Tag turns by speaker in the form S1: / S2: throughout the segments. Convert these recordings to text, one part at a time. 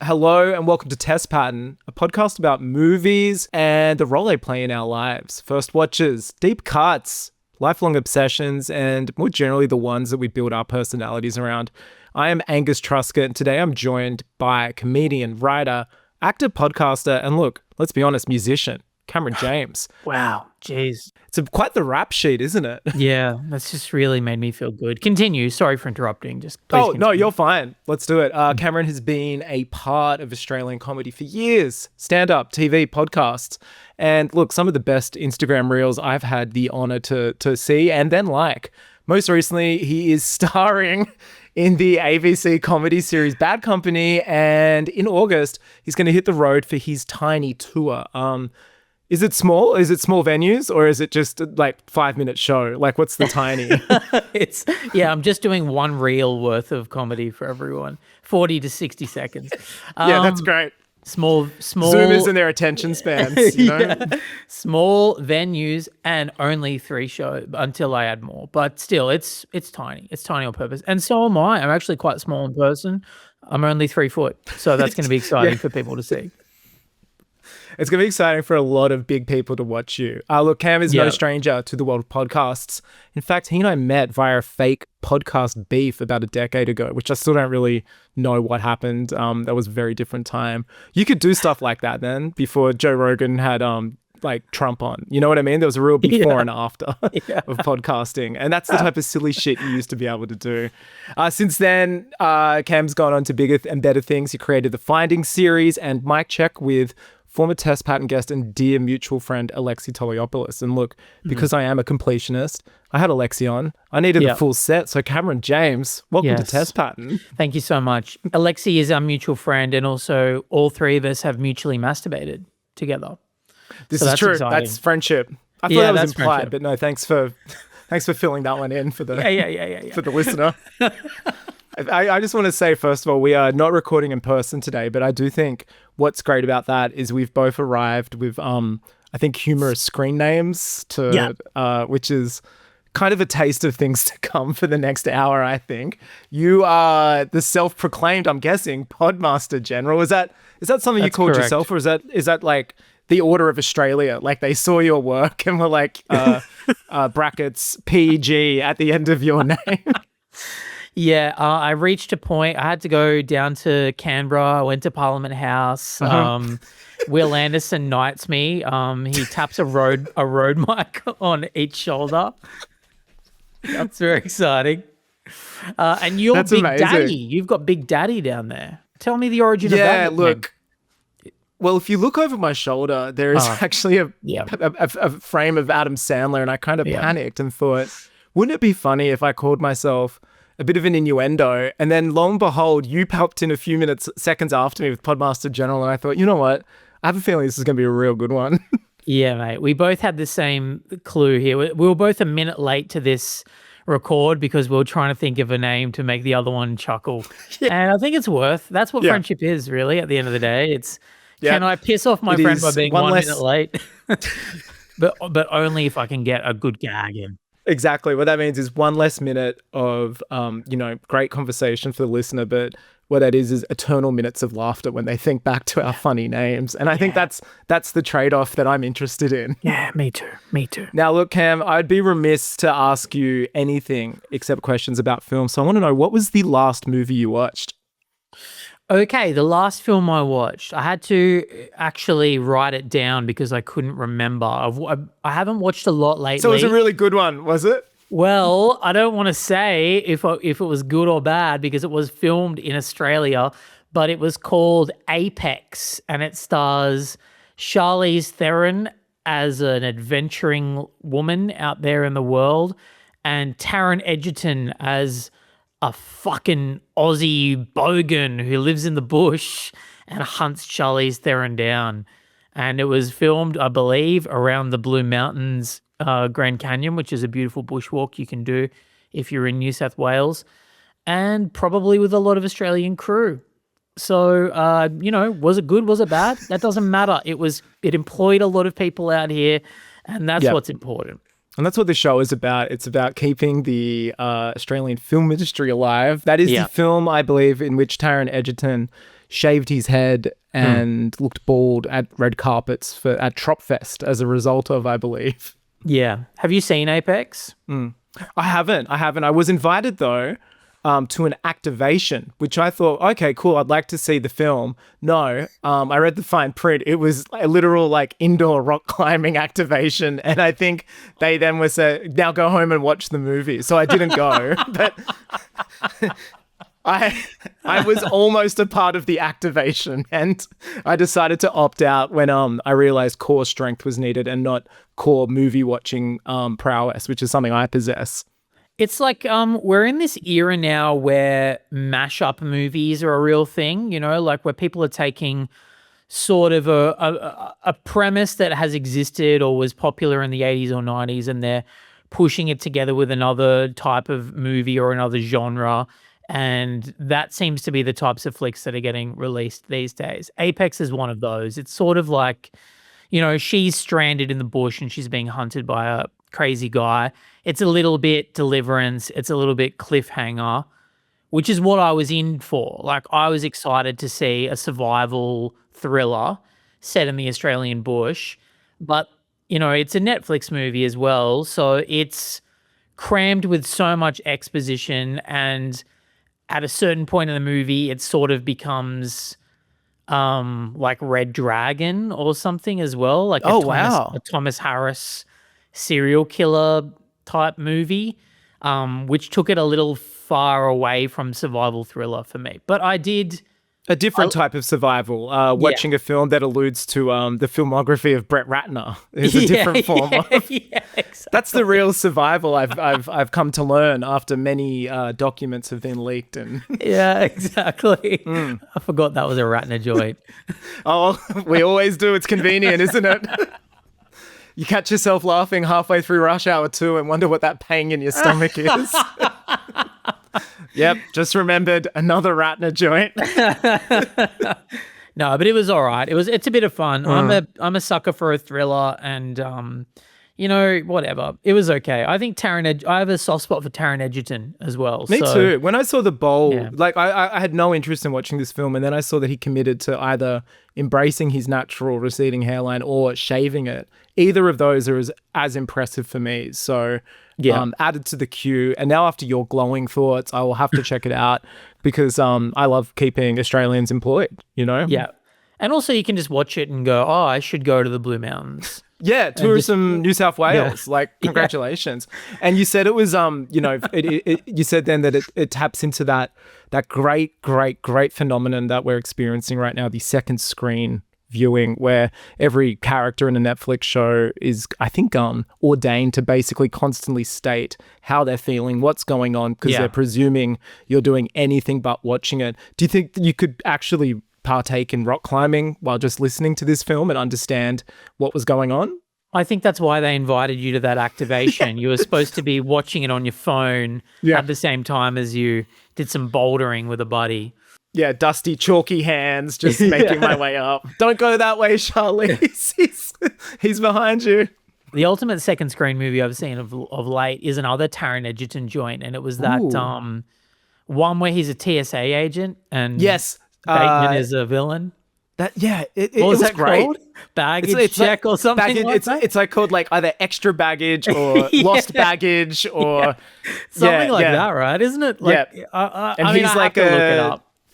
S1: Hello and welcome to Test Pattern, a podcast about movies and the role they play in our lives. First watches, deep cuts, lifelong obsessions, and more generally the ones that we build our personalities around. I am Angus Truskett, and today I'm joined by comedian, writer, actor, podcaster, and look, let's be honest, musician, Cameron James.
S2: Wow, jeez.
S1: It's quite the rap sheet, isn't it?
S2: Yeah, that's just really made me feel good. Continue. Sorry for interrupting. Just please
S1: no,
S2: continue.
S1: you're fine. Let's do it. Cameron has been a part of Australian comedy for years. Stand-up, TV, podcasts. And look, some of the best Instagram reels I've had the honor to see and then like. Most recently, he is starring in the ABC comedy series Bad Company. And in August, he's going to hit the road for his tiny tour. Is it small? Is it small venues or is it just like 5-minute show? Like what's the tiny?
S2: I'm just doing one reel worth of comedy for everyone. 40 to 60 seconds.
S1: Yeah, that's great.
S2: Small
S1: Zoomers and their attention spans, you know?
S2: Yeah. Small venues and only 3 shows until I add more. But still, it's tiny. It's tiny on purpose. And so am I. I'm actually quite small in person. I'm only 3 foot. So that's going to be exciting for people to see.
S1: It's going to be exciting for a lot of big people to watch you. Look, Cam is no stranger to the world of podcasts. In fact, he and I met via a fake podcast beef about a decade ago, which I still don't really know what happened. That was a very different time. You could do stuff like that then before Joe Rogan had like Trump on. You know what I mean? There was a real before and after of podcasting. And that's the type of silly shit you used to be able to do. Since then, Cam's gone on to bigger and better things. He created the Finding series and Mic Check with former Test Pattern guest and dear mutual friend Alexi Toliopoulos. And look, because I am a completionist, I had Alexi on. I needed a full set. So Cameron James, welcome to Test Pattern.
S2: Thank you so much. Alexi is our mutual friend, and also all 3 of us have mutually masturbated together.
S1: This is true.
S2: Exciting.
S1: That's friendship. I thought that was implied,
S2: friendship.
S1: but no, thanks for filling that one in for the for the listener. I just want to say, first of all, we are not recording in person today, but I do think what's great about that is we've both arrived with, I think, humorous screen names which is kind of a taste of things to come for the next hour, I think. You are the self-proclaimed, I'm guessing, Podmaster General. Is that something you called yourself, or is that like the Order of Australia? Like they saw your work and were like, brackets PG at the end of your name?
S2: Yeah, I reached a point. I had to go down to Canberra. I went to Parliament House. Will Anderson knights me. He taps a road mic on each shoulder. That's very exciting. And you're
S1: That's
S2: Big
S1: amazing.
S2: Daddy. You've got Big Daddy down there. Tell me the origin of that.
S1: Yeah, look. Well, if you look over my shoulder, there is actually a frame of Adam Sandler, and I kind of panicked and thought, wouldn't it be funny if I called myself a bit of an innuendo, and then lo and behold, you popped in a few seconds after me with Podmaster General, and I thought, you know what? I have a feeling this is going to be a real good one.
S2: Yeah, mate. We both had the same clue here. We were both a minute late to this record because we were trying to think of a name to make the other one chuckle. And I think it's that's what friendship is, really, at the end of the day. It's, can I piss off my friend by being 1 minute late? but only if I can get a good gag in.
S1: Exactly. What that means is 1 less minute of, great conversation for the listener, but what that is eternal minutes of laughter when they think back to our funny names. And I think that's the trade-off that I'm interested in.
S2: Yeah, me too.
S1: Now, look, Cam, I'd be remiss to ask you anything except questions about film. So I want to know, what was the last movie you watched?
S2: Okay, the last film I watched, I had to actually write it down because I couldn't remember. I haven't watched a lot lately.
S1: So it was a really good one, was it?
S2: Well, I don't want to say if it was good or bad because it was filmed in Australia, but it was called Apex, and it stars Charlize Theron as an adventuring woman out there in the world, and Taron Egerton as a fucking Aussie bogan who lives in the bush and hunts Charlize Theron down. And it was filmed, I believe, around the Blue Mountains, Grand Canyon, which is a beautiful bushwalk you can do if you're in New South Wales, and probably with a lot of Australian crew. So, was it good? Was it bad? That doesn't matter. It employed a lot of people out here, and that's what's important.
S1: And that's what the show is about. It's about keeping the Australian film industry alive. That is the film, I believe, in which Taron Egerton shaved his head and looked bald at red carpets at Tropfest as a result of, I believe.
S2: Yeah. Have you seen Apex?
S1: I haven't. I was invited, though, to an activation, which I thought, okay, cool, I'd like to see the film. No, I read the fine print. It was a literal indoor rock climbing activation. And I think they then were said, now go home and watch the movie. So I didn't go, but I was almost a part of the activation, and I decided to opt out when I realized core strength was needed and not core movie watching prowess, which is something I possess.
S2: It's like we're in this era now where mashup movies are a real thing, like where people are taking sort of a premise that has existed or was popular in the 80s or 90s, and they're pushing it together with another type of movie or another genre. And that seems to be the types of flicks that are getting released these days. Apex is one of those. It's sort of like, she's stranded in the bush and she's being hunted by a crazy guy. It's a little bit Deliverance. It's a little bit Cliffhanger, which is what I was in for. Like, I was excited to see a survival thriller set in the Australian bush. But, it's a Netflix movie as well. So it's crammed with so much exposition, and at a certain point in the movie, it sort of becomes like Red Dragon or something as well. Like a Thomas Harris serial killer type movie, which took it a little far away from survival thriller for me. But I did...
S1: A different type of survival. Watching a film that alludes to the filmography of Brett Ratner is a different form of.
S2: Yeah, exactly.
S1: That's the real survival I've come to learn after many documents have been leaked. And
S2: yeah, exactly. I forgot that was a Ratner joint.
S1: Oh, we always do. It's convenient, isn't it? You catch yourself laughing halfway through Rush Hour 2 and wonder what that pang in your stomach is. Yep, just remembered another Ratner joint.
S2: No, but it was all right. It's a bit of fun. I'm a sucker for a thriller, and whatever. It was okay. I think I have a soft spot for Taron Egerton as well.
S1: Me too. When I saw The Bowl, I had no interest in watching this film, and then I saw that he committed to either embracing his natural receding hairline or shaving it. Either of those are as impressive for me. So added to the queue. And now after your glowing thoughts, I will have to check it out because I love keeping Australians employed,
S2: Yeah. And also you can just watch it and go, oh, I should go to the Blue Mountains.
S1: Yeah, tourism New South Wales. Yeah. Congratulations. Yeah. And you said it was, you said then that it taps into that great phenomenon that we're experiencing right now, the second screen viewing, where every character in a Netflix show is, I think, ordained to basically constantly state how they're feeling, what's going on, because they're presuming you're doing anything but watching it. Do you think that you could actually partake in rock climbing while just listening to this film and understand what was going on?
S2: I think that's why they invited you to that activation. You were supposed to be watching it on your phone at the same time as you did some bouldering with a buddy.
S1: Yeah, dusty, chalky hands, just making my way up. Don't go that way, Charlize. He's behind you.
S2: The ultimate second screen movie I've seen of late is another Taron Egerton joint, and it was that one where he's a TSA agent and Bateman is a villain.
S1: It
S2: what was
S1: was
S2: that
S1: great.
S2: Called? Baggage check or something
S1: It's like called either extra baggage or lost baggage or
S2: something like that, right? Isn't it?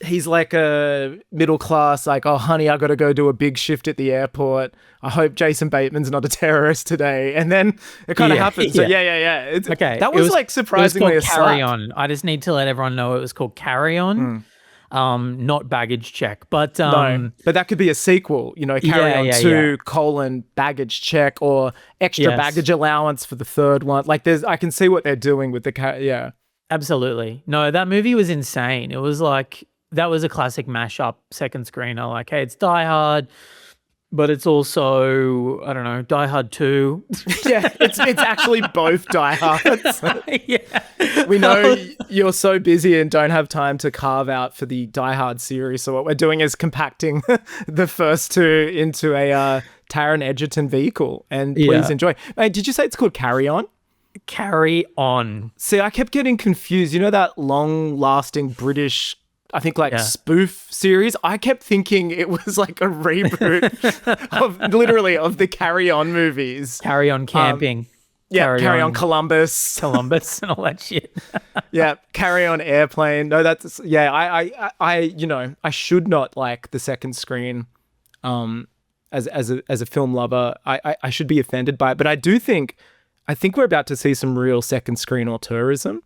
S1: He's like a middle class, oh, honey, I got to go do a big shift at the airport. I hope Jason Bateman's not a terrorist today. And then it kind of happens. So It's,
S2: okay.
S1: That was surprisingly
S2: it was called Carry On. I just need to let everyone know it was called Carry On. Not Baggage Check, but
S1: no, but that could be a sequel, Carry On 2 : Baggage Check, or extra baggage allowance for the third one. I can see what they're doing with the
S2: Absolutely. No, that movie was insane. It was that was a classic mashup second screener. Hey, it's Die Hard, but it's also, I don't know, Die Hard 2.
S1: Yeah, it's actually both Die Hards. We know you're so busy and don't have time to carve out for the Die Hard series. So what we're doing is compacting the first two into a Taron Egerton vehicle. And please enjoy. Hey, did you say it's called Carry On?
S2: Carry On.
S1: See, I kept getting confused. You know that long-lasting British I think like spoof series. I kept thinking it was like a reboot of the Carry On movies.
S2: Carry On Camping.
S1: Carry on Columbus.
S2: Columbus and all that shit.
S1: Yeah, Carry On Airplane. No, that's I should not like the second screen. As a film lover, I should be offended by it. But I think we're about to see some real second screen auteurism.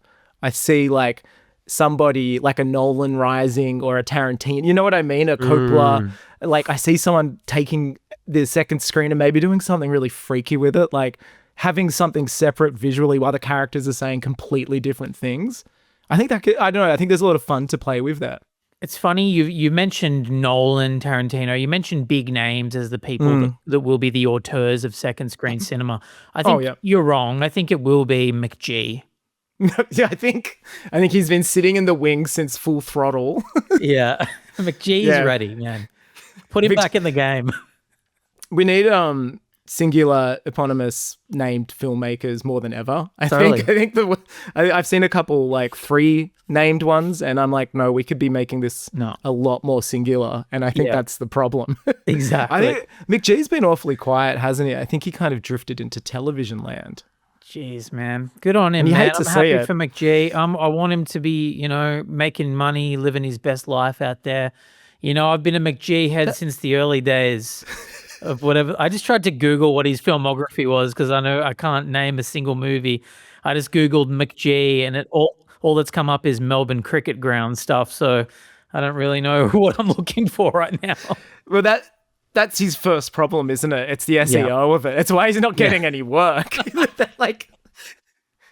S1: I see like somebody like a Nolan rising or a Tarantino. You know what I mean? A Coppola. Like I see someone taking the second screen and maybe doing something really freaky with it, like having something separate visually while the characters are saying completely different things. I think I don't know. I think there's a lot of fun to play with that.
S2: It's funny, you mentioned Nolan, Tarantino, you mentioned big names as the people that will be the auteurs of second screen cinema. I think you're wrong. I think it will be McG.
S1: Yeah, I think he's been sitting in the wings since Full Throttle.
S2: Yeah, McG's ready, man. Put him back in the game.
S1: We need singular eponymous named filmmakers more than ever. I think I've seen a couple like 3 named ones, and I'm like, no, we could be making this a lot more singular, and I think that's the problem.
S2: Exactly.
S1: I think McG's been awfully quiet, hasn't he? I think he kind of drifted into television land.
S2: Jeez, man. Good on him, man. I'm happy for McG. I want him to be, making money, living his best life out there. I've been a McG head since the early days of whatever. I just tried to Google what his filmography was because I know I can't name a single movie. I just Googled McG and all that's come up is Melbourne cricket ground stuff. So I don't really know what I'm looking for right now.
S1: Well, that's his first problem, isn't it? It's the SEO of it. It's why he's not getting any work. Like,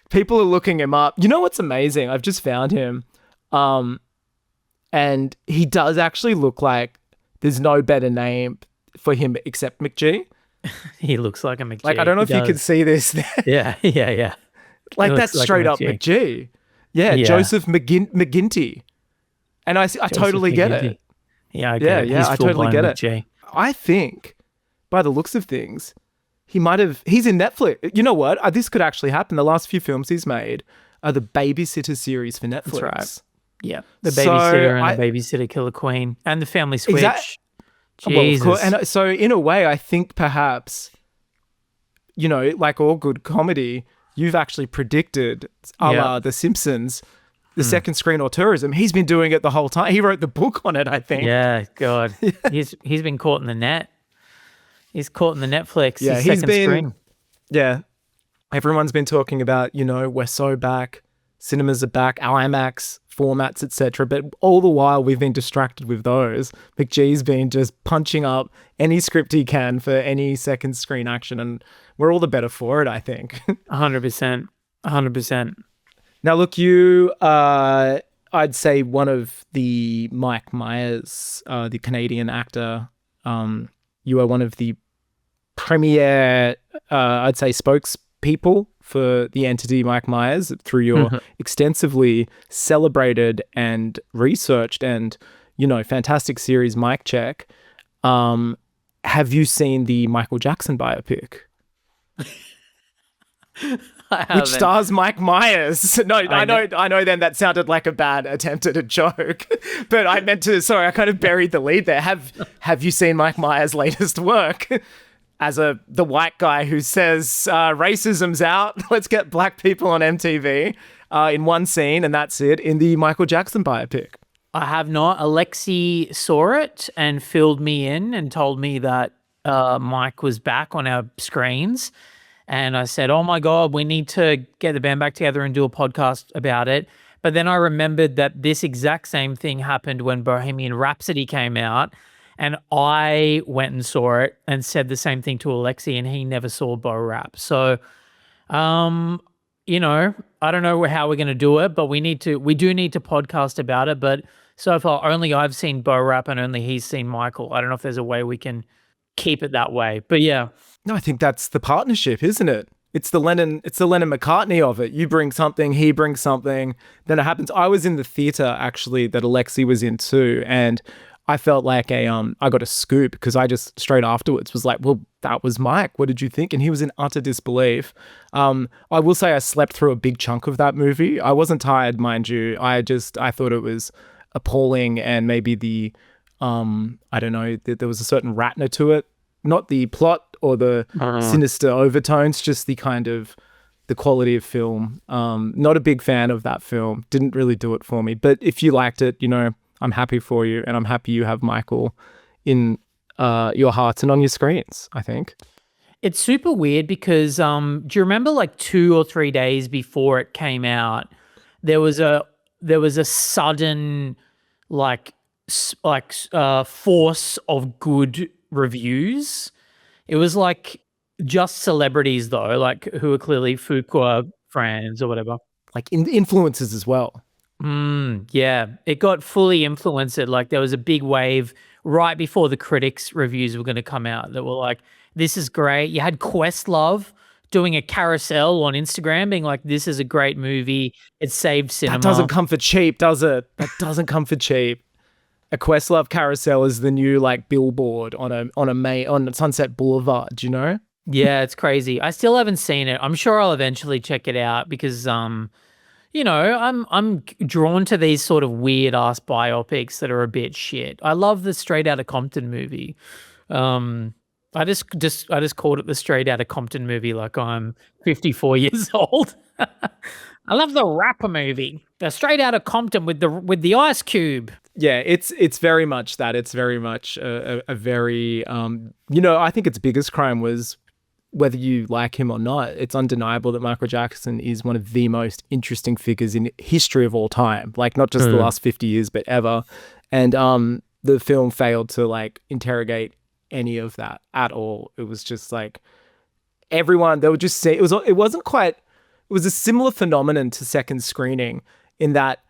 S1: people are looking him up. You know what's amazing? I've just found him. And he does actually look like there's no better name for him except McG.
S2: He looks like a McG.
S1: Like, I don't know if you can see this there.
S2: Yeah.
S1: Like, that's straight up McG. Yeah, Joseph McGinty. And I totally get it.
S2: Yeah, I get it.
S1: I totally get it. I think, by the looks of things, he's in Netflix. You know what? This could actually happen. The last few films he's made are the Babysitter series for Netflix.
S2: That's right. Yeah, The Babysitter and The Babysitter Killer Queen and The Family Switch. Jesus.
S1: Well, and so in a way, I think perhaps, like all good comedy, you've actually predicted, a la The Simpsons, the second screen auteurism. He's been doing it the whole time. He wrote the book on it, I think.
S2: Yeah, God. He's been caught in the net. He's caught in the Netflix.
S1: Yeah,
S2: he's been screen.
S1: Yeah. Everyone's been talking about, we're so back. Cinemas are back, IMAX formats, etc. But all the while we've been distracted with those. McG's been just punching up any script he can for any second screen action, and we're all the better for it, I think.
S2: 100%.
S1: Now, look, you, I'd say one of the Mike Myers, the Canadian actor, you are one of the premier, I'd say, spokespeople for the entity Mike Myers through your extensively celebrated and researched and, fantastic series, Mike Check. Have you seen the Michael Jackson biopic? Which stars Mike Myers. No, I know then that sounded like a bad attempt at a joke. But I meant to, sorry, I kind of buried the lead there. Have you seen Mike Myers' latest work? As the white guy who says racism's out, let's get black people on MTV in one scene, and that's it, in the Michael Jackson biopic.
S2: I have not. Alexi saw it and filled me in and told me that Mike was back on our screens. And I said, oh my God, we need to get the band back together and do a podcast about it. But then I remembered that this exact same thing happened when Bohemian Rhapsody came out. And I went and saw it and said the same thing to Alexi, and he never saw Bo Rap. So, I don't know how we're going to do it, but we do need to podcast about it. But so far, only I've seen Bo Rap and only he's seen Michael. I don't know if there's a way we can keep it that way, but yeah.
S1: No, I think that's the partnership, isn't it? It's the Lennon McCartney of it. You bring something, he brings something, then it happens. I was in the theater actually that Alexi was in too, and I felt like I got a scoop because I just straight afterwards was like, well, that was Mike. What did you think? And he was in utter disbelief. I will say I slept through a big chunk of that movie. I wasn't tired, mind you. I thought it was appalling, and maybe the I don't know, there was a certain Ratner to it, not the plot or the sinister overtones, just the kind of the quality of film. Not a big fan of that film. Didn't really do it for me. But if you liked it, I'm happy for you, and I'm happy you have Michael in your hearts and on your screens, I think.
S2: It's super weird because do you remember like 2 or 3 days before it came out, there was a sudden like force of good reviews. It was like just celebrities though, like who are clearly Fuqua fans or whatever.
S1: Like influencers as well.
S2: Yeah, it got fully influenced. Like there was a big wave right before the critics' reviews were going to come out that were like, "This is great." You had Questlove doing a carousel on Instagram, being like, "This is a great movie. It saved cinema."
S1: That doesn't come for cheap, does it? That doesn't come for cheap. A Questlove carousel is the new like billboard on Sunset Boulevard. Do you know?
S2: Yeah, it's crazy. I still haven't seen it. I'm sure I'll eventually check it out because I'm drawn to these sort of weird ass biopics that are a bit shit. I love the Straight Outta Compton movie. I just called it the Straight Outta Compton movie like I'm 54 years old. I love the rapper movie, the Straight Outta Compton with the Ice Cube.
S1: Yeah, it's very much that. It's very much a very I think its biggest crime was, whether you like him or not, it's undeniable that Michael Jackson is one of the most interesting figures in history of all time. Like not just the last 50 years, but ever. And the film failed to like interrogate any of that at all. It was just like everyone, they would just say it was a similar phenomenon to Second Screening, in that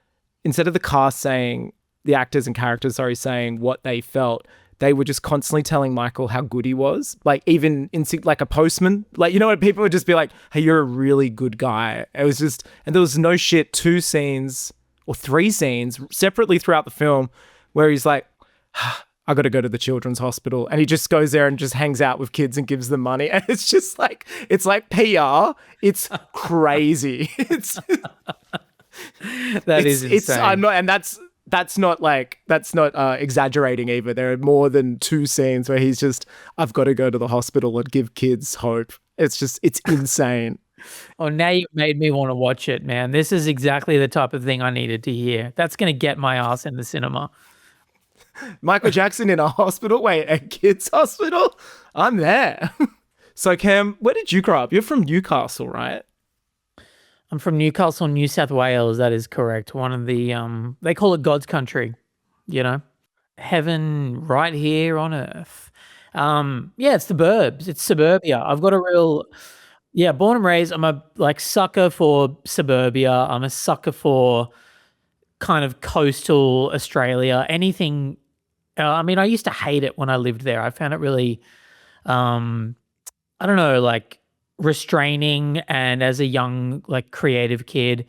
S1: instead of the cast saying, the actors and characters, saying what they felt, they were just constantly telling Michael how good he was. Like even in like a postman, like, when people would just be like, "Hey, you're a really good guy." It was just, and there was no shit 2 scenes or 3 scenes separately throughout the film where he's like, "I got to go to the children's hospital." And he just goes there and just hangs out with kids and gives them money. And it's just like, it's like PR. It's crazy. It's
S2: insane.
S1: I'm not, and that's not exaggerating either. There are more than 2 scenes where he's just, "I've got to go to the hospital and give kids hope." It's insane.
S2: Oh, now you made me want to watch it, man. This is exactly the type of thing I needed to hear. That's going to get my ass in the cinema.
S1: Michael Jackson in a hospital? Wait, a kid's hospital? I'm there. So Cam, where did you grow up? You're from Newcastle, right?
S2: I'm from Newcastle, New South Wales. That is correct. One of the, they call it God's country, heaven right here on earth. Yeah, it's the burbs. It's suburbia. I've got a real, born and raised. I'm a sucker for suburbia. I'm a sucker for kind of coastal Australia. Anything. I used to hate it when I lived there. I found it really, I don't know, like restraining. And as a young, creative kid,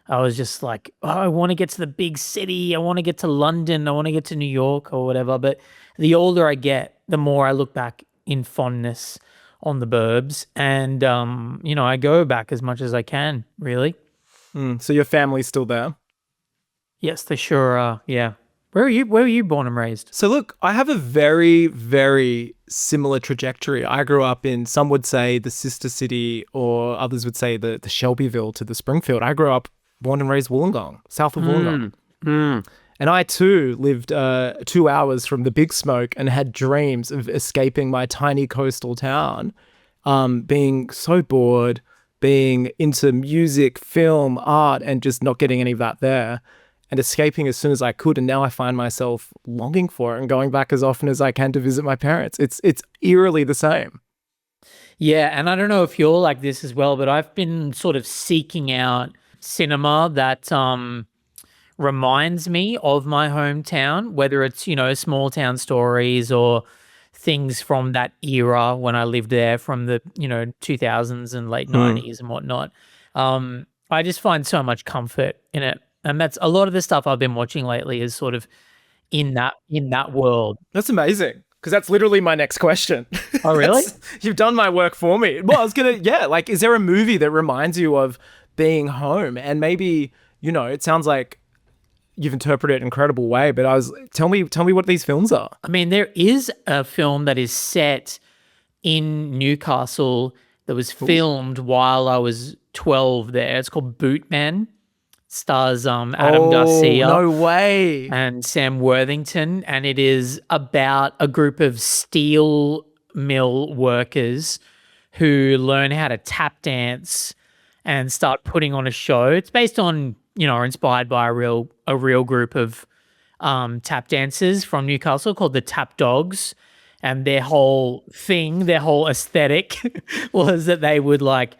S2: I was just like, oh, I want to get to the big city. I want to get to London. I want to get to New York or whatever. But the older I get, the more I look back in fondness on the burbs. And, I go back as much as I can, really.
S1: So your family's still there?
S2: Yes, they sure are. Yeah. Where were you born and raised?
S1: So look, I have a very, very similar trajectory. I grew up in, some would say, the sister city, or others would say the Shelbyville to the Springfield. I grew up born and raised Wollongong, south of Wollongong. And I too lived 2 hours from the Big Smoke and had dreams of escaping my tiny coastal town, being so bored, being into music, film, art, and just not getting any of that there, and escaping as soon as I could. And now I find myself longing for it and going back as often as I can to visit my parents. It's eerily the same.
S2: Yeah, and I don't know if you're like this as well, but I've been sort of seeking out cinema that reminds me of my hometown, whether it's, small town stories or things from that era when I lived there from the, 2000s and late 90s and whatnot. I just find so much comfort in it. And that's a lot of the stuff I've been watching lately is sort of in that world.
S1: That's amazing, because that's literally my next question.
S2: Oh, really?
S1: You've done my work for me. Well, I was going to, is there a movie that reminds you of being home? And maybe, it sounds like you've interpreted it in an incredible way. But tell me what these films are.
S2: I mean, there is a film that is set in Newcastle that was filmed while I was 12 there. It's called Bootman. Stars Adam Garcia.
S1: No way.
S2: And Sam Worthington. And it is about a group of steel mill workers who learn how to tap dance and start putting on a show. It's based on, or inspired by a real group of tap dancers from Newcastle called the Tap Dogs. And their whole thing, their whole aesthetic was that they would like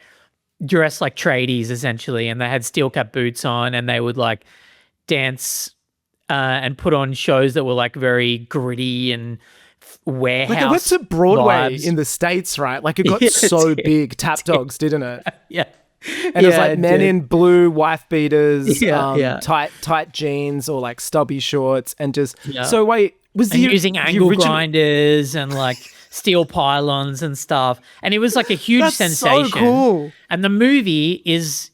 S2: dress like tradies essentially, and they had steel cap boots on, and they would like dance and put on shows that were like very gritty and warehouse.
S1: Like it went to Broadway
S2: vibes.
S1: in the States, right? Like it got so big, Tap Dogs, didn't it?
S2: Yeah.
S1: And it was like men in blue wife beaters,
S2: Yeah.
S1: tight jeans or like stubby shorts, and just so wait, was
S2: and
S1: the
S2: using angle grinders and like steel pylons and stuff, and it was like a huge sensation.
S1: So cool.
S2: And the movie it's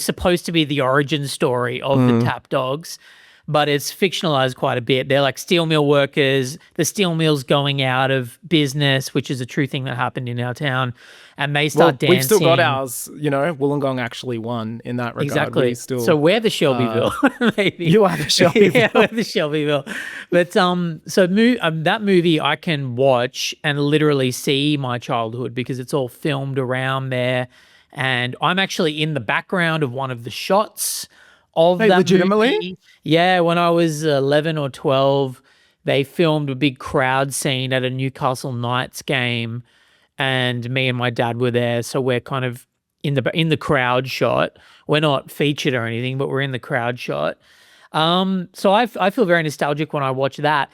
S2: supposed to be the origin story of the Tap Dogs, but it's fictionalized quite a bit. They're like steel mill workers. The steel mill's going out of business, which is a true thing that happened in our town. And they start dancing.
S1: We've still got ours, Wollongong actually won in that regard.
S2: Exactly. So we're the Shelbyville, maybe.
S1: You are the Shelbyville.
S2: Yeah, we're the Shelbyville. But that movie I can watch and literally see my childhood because it's all filmed around there. And I'm actually in the background of one of the shots of that
S1: legitimately?
S2: movie. Yeah, when I was 11 or 12, they filmed a big crowd scene at a Newcastle Knights game, and me and my dad were there, so we're kind of in the crowd shot. We're not featured or anything, but we're in the crowd shot. So I feel very nostalgic when I watch that.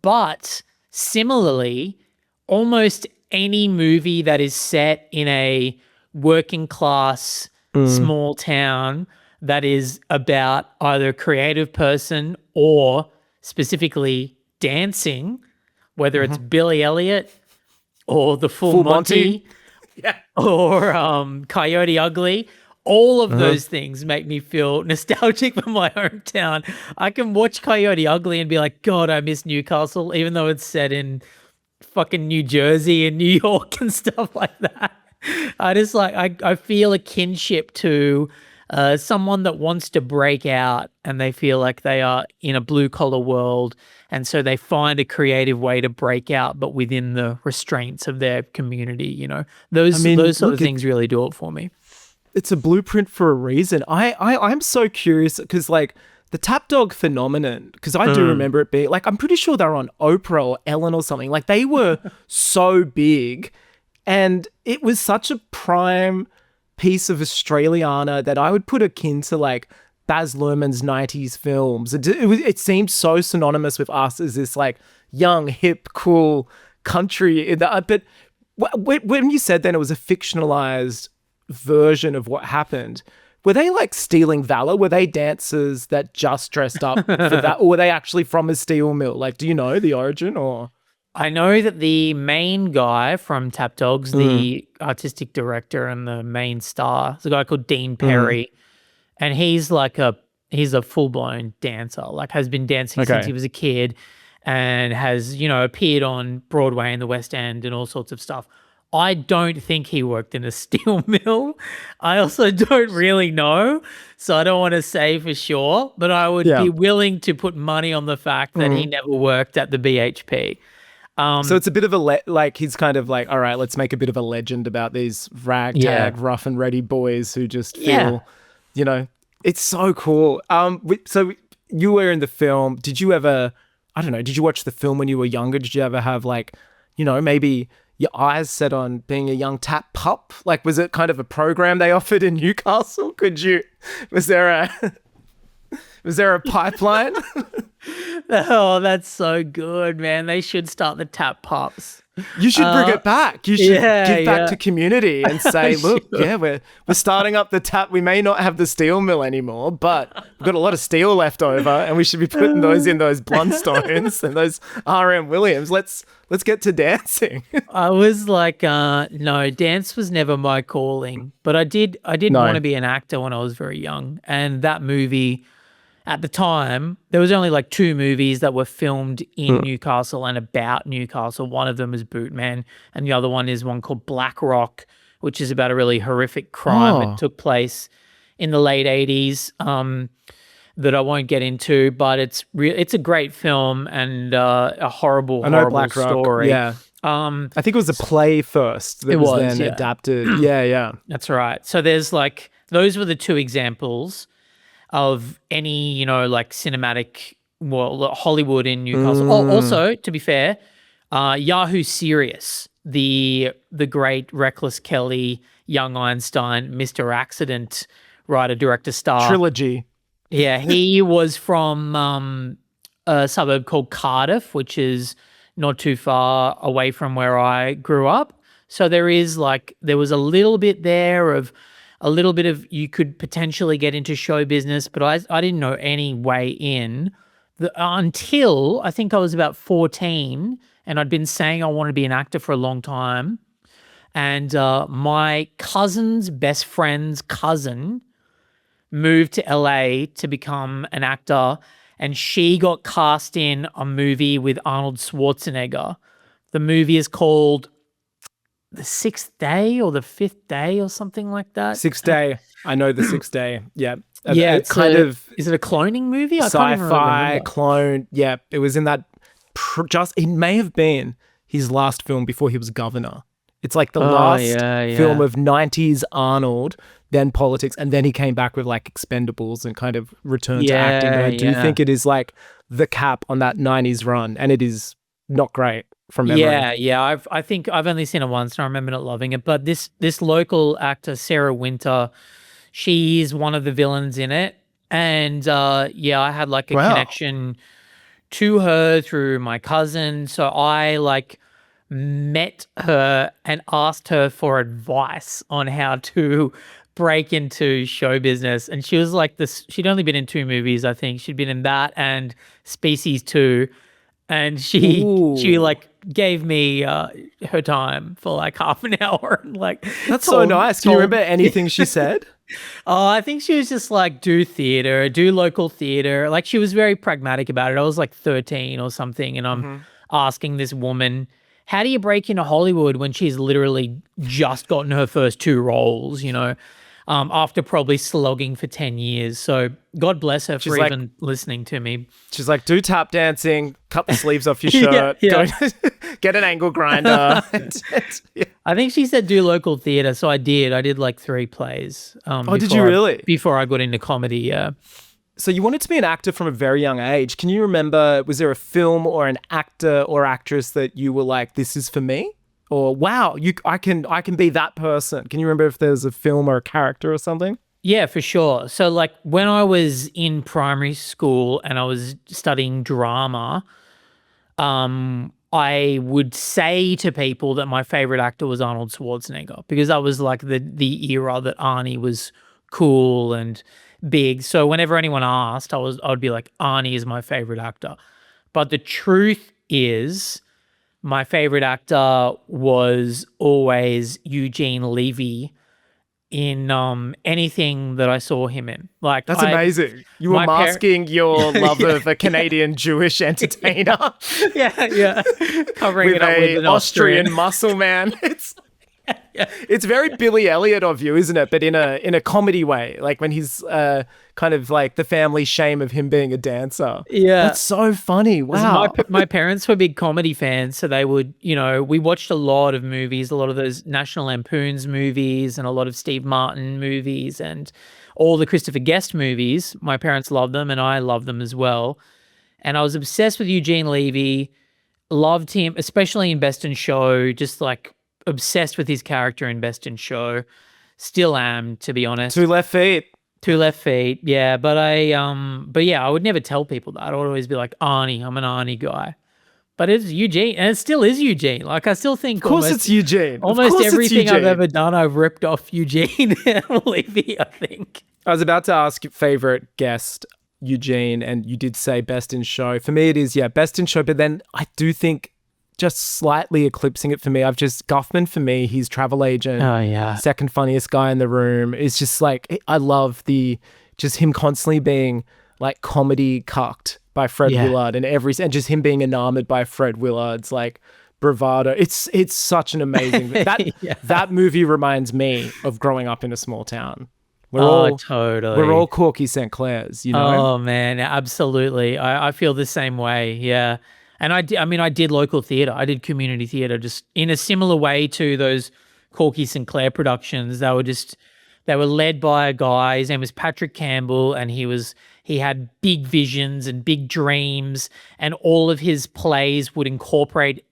S2: But similarly, almost any movie that is set in a working class small town that is about either a creative person or specifically dancing, whether it's Billy Elliot or the Full Monty.
S1: Yeah.
S2: Or Coyote Ugly. All of those things make me feel nostalgic for my hometown. I can watch Coyote Ugly and be like, God, I miss Newcastle, even though it's set in fucking New Jersey and New York and stuff like that. I feel a kinship to someone that wants to break out, and they feel like they are in a blue collar world, and so they find a creative way to break out, but within the restraints of their community. Those sort of things really do it for me.
S1: It's a blueprint for a reason. I'm so curious because like the Tap Dog phenomenon, because I do remember it being like, I'm pretty sure they were on Oprah or Ellen or something. Like they were so big, and it was such a prime piece of Australiana that I would put akin to like Baz Luhrmann's 90s films. It seemed so synonymous with us as this like young, hip, cool country. But when you said then it was a fictionalized version of what happened, were they like stealing valor? Were they dancers that just dressed up for that? Or were they actually from a steel mill? Like, do you know the origin or?
S2: I know that the main guy from Tap Dogs, the artistic director and the main star, is a guy called Dean Perry. And he's a full-blown dancer, like has been dancing since he was a kid, and has, appeared on Broadway and the West End and all sorts of stuff. I don't think he worked in a steel mill. I also don't really know, so I don't want to say for sure, but I would be willing to put money on the fact that he never worked at the BHP.
S1: So it's a bit of a he's kind of like, all right, let's make a bit of a legend about these ragtag, rough and ready boys who just feel, it's so cool. So you were in the film. Did you ever, I don't know, did you watch the film when you were younger? Did you ever have like, maybe your eyes set on being a young tap pup? Like, was it kind of a program they offered in Newcastle? Was there a pipeline?
S2: Oh, that's so good, man. They should start the Tap Pups.
S1: You should bring it back. You should give back to community and say, look, we're starting up the tap. We may not have the steel mill anymore, but we've got a lot of steel left over, and we should be putting those in those Blundstones and those R.M. Williams. Let's get to dancing.
S2: I was like, no, dance was never my calling, but I did want to be an actor when I was very young, and that movie at the time, there was only like 2 movies that were filmed in Newcastle and about Newcastle. One of them is Bootman, and the other one is one called Black Rock, which is about a really horrific crime that took place in the late 80s that I won't get into, but it's a great film and a horrible
S1: Black Rock,
S2: story.
S1: yeah. I think it was a play first that was then adapted. Yeah.
S2: That's right. So there's like, those were the 2 examples of any, like cinematic, Hollywood in Newcastle. Oh, also, to be fair, Yahoo Serious, the great Reckless Kelly, Young Einstein, Mr. Accident writer, director, star.
S1: Trilogy.
S2: Yeah, he was from a suburb called Cardiff, which is not too far away from where I grew up. So there was a little bit there of you could potentially get into show business, but I didn't know any way in until I think I was about 14, and I'd been saying I wanted to be an actor for a long time. And my cousin's best friend's cousin moved to LA to become an actor, and she got cast in a movie with Arnold Schwarzenegger. The movie is called The Sixth Day or The Fifth Day or something like that.
S1: Sixth Day. I know The Sixth Day. Yeah.
S2: Yeah, it's kind of... Is it a cloning movie?
S1: Sci-fi clone. Yeah, it was in that... It may have been his last film before he was governor. It's like the last film of 90s Arnold, then politics, and then he came back with like Expendables and kind of returned to acting. And I do think it is like the cap on that 90s run, and it is not great from memory.
S2: Yeah. I think I've only seen it once, and I remember not loving it. But this local actor, Sarah Winter, she is one of the villains in it. And I had like a connection to her through my cousin. So I like met her and asked her for advice on how to break into show business. And she was like this, she'd only been in 2 movies, I think. She'd been in that and Species 2. And she like gave me her time for like half an hour. And like,
S1: that's so nice. Can you remember anything she said?
S2: Oh, I think she was just like, do theater, do local theater. Like, she was very pragmatic about it. I was like 13 or something, and I'm asking this woman, how do you break into Hollywood when she's literally just gotten her first 2 roles, after probably slogging for 10 years. So God bless her for even listening to me.
S1: She's like, do tap dancing, cut the sleeves off your shirt, go get an angle grinder.
S2: I think she said do local theater, so I did. I did like 3 plays.
S1: Did you really?
S2: Before I got into comedy, yeah.
S1: So you wanted to be an actor from a very young age. Can you remember, was there a film or an actor or actress that you were like, this is for me? Or, wow, I can be that person. Can you remember if there was a film or a character or something?
S2: Yeah, for sure. So like when I was in primary school and I was studying drama, I would say to people that my favorite actor was Arnold Schwarzenegger, because that was like the era that Arnie was cool and big. So whenever anyone asked, I would be like, Arnie is my favorite actor. But the truth is, my favorite actor was always Eugene Levy in anything that I saw him in. Like,
S1: that's amazing. You were masking your love of a Canadian Jewish entertainer.
S2: yeah. Covering
S1: with
S2: it up with an
S1: Austrian muscle man. It's very Billy Elliot of you, isn't it? But in a comedy way, like when he's kind of like the family shame of him being a dancer.
S2: Yeah,
S1: that's so funny. Wow.
S2: My parents were big comedy fans, so they would, we watched a lot of movies, a lot of those National Lampoon's movies, and a lot of Steve Martin movies, and all the Christopher Guest movies. My parents loved them, and I loved them as well. And I was obsessed with Eugene Levy. Loved him, especially in Best in Show. Just like, obsessed with his character in Best in Show. Still am, to be honest.
S1: 2 left feet.
S2: 2 left feet, yeah. But I would never tell people that. I would always be like, Arnie, I'm an Arnie guy. But it's Eugene, and it still is Eugene. Like, I still think,
S1: of course, it's Eugene.
S2: Almost everything I've ever done, I've ripped off Eugene Levy, I think.
S1: I was about to ask favorite guest, Eugene, and you did say Best in Show. For me, it is, Best in Show. But then I do think, just slightly eclipsing it for me, Guffman for me, he's travel agent.
S2: Oh yeah.
S1: Second funniest guy in the room. It's just like, I love just him constantly being like comedy cucked by Fred
S2: Yeah.
S1: Willard, and just him being enamored by Fred Willard's like bravado. It's such an amazing
S2: Yeah.
S1: that movie reminds me of growing up in a small town.
S2: Totally.
S1: We're all Corky St. Clairs, you know?
S2: Oh man, absolutely. I feel the same way. Yeah. And I did local theater. I did community theater just in a similar way to those Corky Sinclair productions. They were led by a guy. His name was Patrick Campbell, and he had big visions and big dreams, and all of his plays would incorporate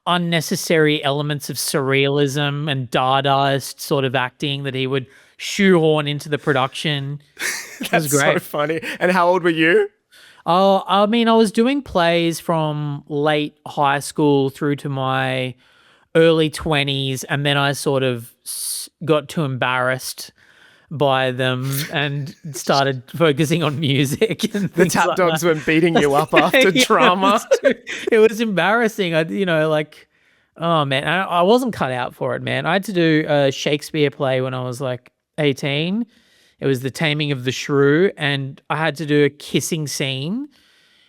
S2: unnecessary elements of surrealism and Dadaist sort of acting that he would shoehorn into the production.
S1: That's so funny. And how old were you?
S2: Oh, I mean, I was doing plays from late high school through to my early 20s, and then I sort of got too embarrassed by them and started focusing on music. And
S1: the tap dogs were beating you up after drama.
S2: It was embarrassing. Oh man, I wasn't cut out for it, man. I had to do a Shakespeare play when I was like 18. It was The Taming of the Shrew, and I had to do a kissing scene,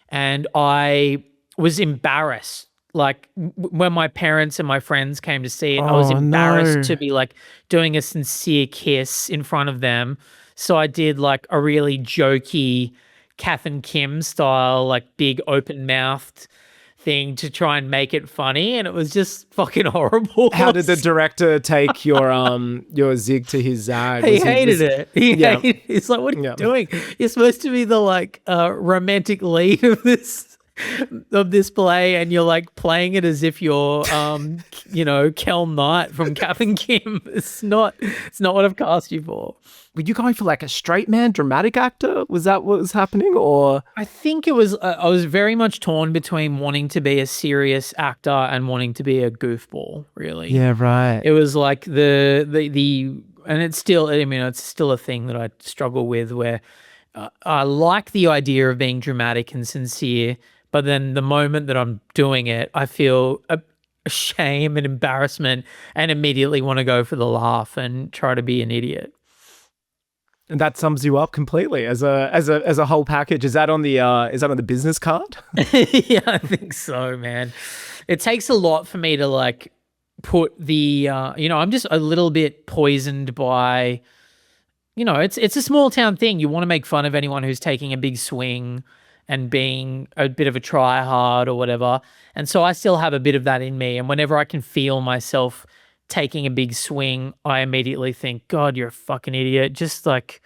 S2: and I was embarrassed. Like when my parents and my friends came to see it, I was embarrassed to be like doing a sincere kiss in front of them. So I did like a really jokey Kath and Kim style, like big open mouthed thing to try and make it funny, and it was just fucking horrible.
S1: How did the director take your zig to his zag?
S2: He hated it. He's like, "What are you doing? You're supposed to be the like romantic lead of this play, and you're like playing it as if you're Kel Knight from Kath and Kim. It's not what I've cast you for."
S1: Were you going for like a straight man dramatic actor? Was that what was happening? Or
S2: I think it was I was very much torn between wanting to be a serious actor and wanting to be a goofball, really.
S1: Yeah, right.
S2: It was like the and it's still, I mean, it's still a thing that I struggle with, where I like the idea of being dramatic and sincere, but then the moment that I'm doing it, I feel a shame and embarrassment and immediately want to go for the laugh and try to be an idiot.
S1: And that sums you up completely as a whole package. Is that on the business card?
S2: Yeah, I think so, man. It takes a lot for me to like put the I'm just a little bit poisoned by, it's a small town thing. You want to make fun of anyone who's taking a big swing and being a bit of a try hard or whatever. And so I still have a bit of that in me. And whenever I can feel myself taking a big swing, I immediately think, God, you're a fucking idiot. Just like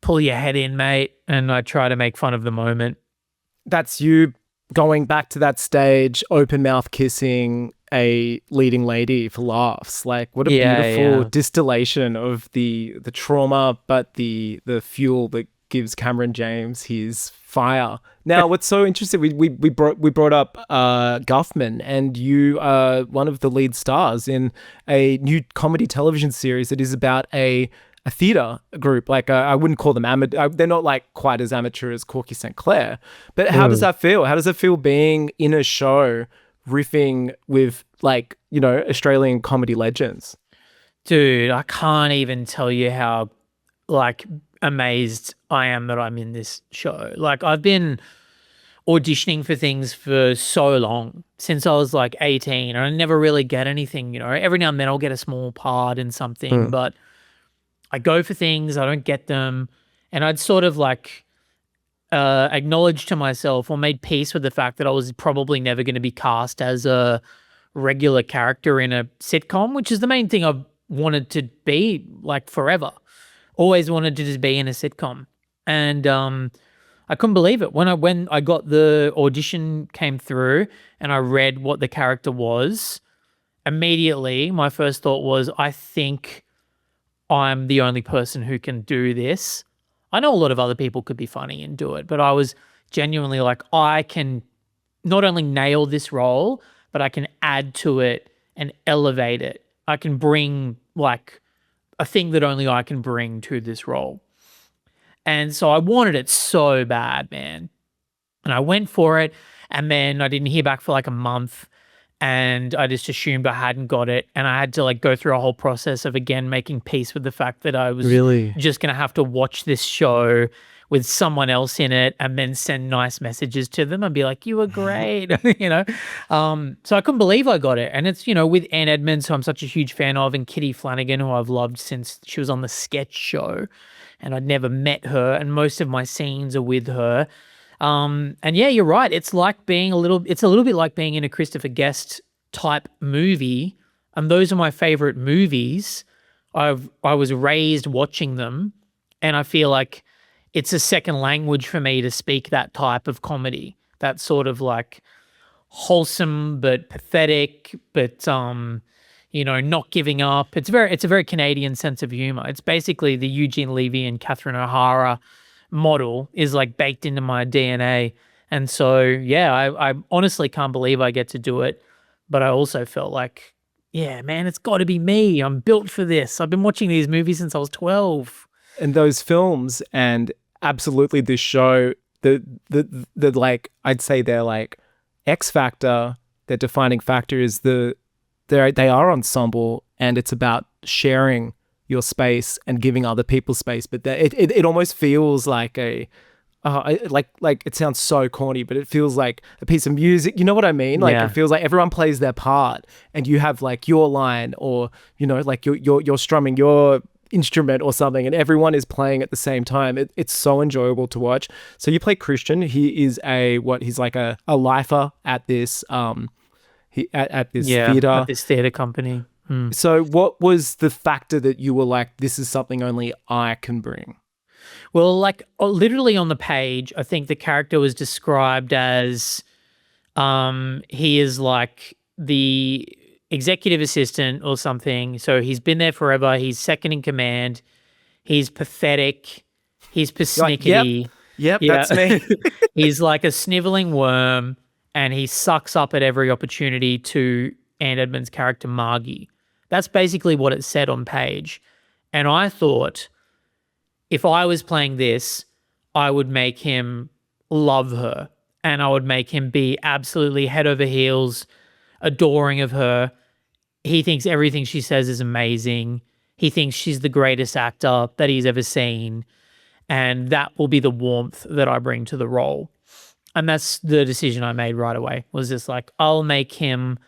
S2: pull your head in, mate. And I try to make fun of the moment.
S1: That's you going back to that stage, open mouth kissing a leading lady for laughs. Like what a beautiful distillation of the trauma, but the fuel that gives Cameron James his fire. Now, what's so interesting, we brought up Guffman, and you are one of the lead stars in a new comedy television series that is about a theater group. Like I wouldn't call them amateur. They're not like quite as amateur as Corky St. Clair. But how does that feel? How does it feel being in a show riffing with like, Australian comedy legends?
S2: Dude, I can't even tell you how like amazed I am that I'm in this show. Like I've been auditioning for things for so long, since I was like 18, and I never really get anything, every now and then I'll get a small part in something, but I go for things, I don't get them. And I'd sort of like acknowledged to myself or made peace with the fact that I was probably never going to be cast as a regular character in a sitcom, which is the main thing I've wanted to be like forever. Always wanted to just be in a sitcom. And I couldn't believe it. When I got the audition came through and I read what the character was, immediately my first thought was, I think I'm the only person who can do this. I know a lot of other people could be funny and do it, but I was genuinely like, I can not only nail this role, but I can add to it and elevate it. I can bring like a thing that only I can bring to this role. And so I wanted it so bad, man. And I went for it, and then I didn't hear back for like a month, and I just assumed I hadn't got it. And I had to like go through a whole process of again making peace with the fact that I was
S1: really
S2: just going to have to watch this show with someone else in it and then send nice messages to them and be like, you were great, So I couldn't believe I got it. And it's, with Ann Edmonds, who I'm such a huge fan of, and Kitty Flanagan, who I've loved since she was on the Sketch Show, and I'd never met her, and most of my scenes are with her. And yeah, you're right. It's it's a little bit like being in a Christopher Guest type movie. And those are my favorite movies. I was raised watching them, and I feel like it's a second language for me to speak that type of comedy, that sort of like wholesome but pathetic, but not giving up. It's a very Canadian sense of humor. It's basically the Eugene Levy and Catherine O'Hara model is like baked into my DNA. And so, yeah, I honestly can't believe I get to do it. But I also felt like, yeah, man, it's got to be me. I'm built for this. I've been watching these movies since I was 12.
S1: And those films and absolutely this show, the like, I'd say they're like X factor, their defining factor is they are ensemble, and it's about sharing your space and giving other people space. But it almost feels like like it sounds so corny, but it feels like a piece of music. You know what I mean? Like It feels like everyone plays their part, and you have like your line, or like you're strumming your instrument or something, and everyone is playing at the same time. It's so enjoyable to watch. So you play Christian. He is he's like a lifer at this at this theater.
S2: At this theater company.
S1: So what was the factor that you were like, this is something only I can bring?
S2: Well, like literally on the page, I think the character was described as he is like the executive assistant or something. So he's been there forever. He's second in command. He's pathetic. He's persnickety.
S1: Like, yep, that's me.
S2: He's like a sniveling worm, and he sucks up at every opportunity to Ann Edmonds' character, Margie. That's basically what it said on page. And I thought, if I was playing this, I would make him love her, and I would make him be absolutely head over heels, adoring of her. He thinks everything she says is amazing. He thinks she's the greatest actor that he's ever seen. And that will be the warmth that I bring to the role. And that's the decision I made right away, was just like, I'll make him,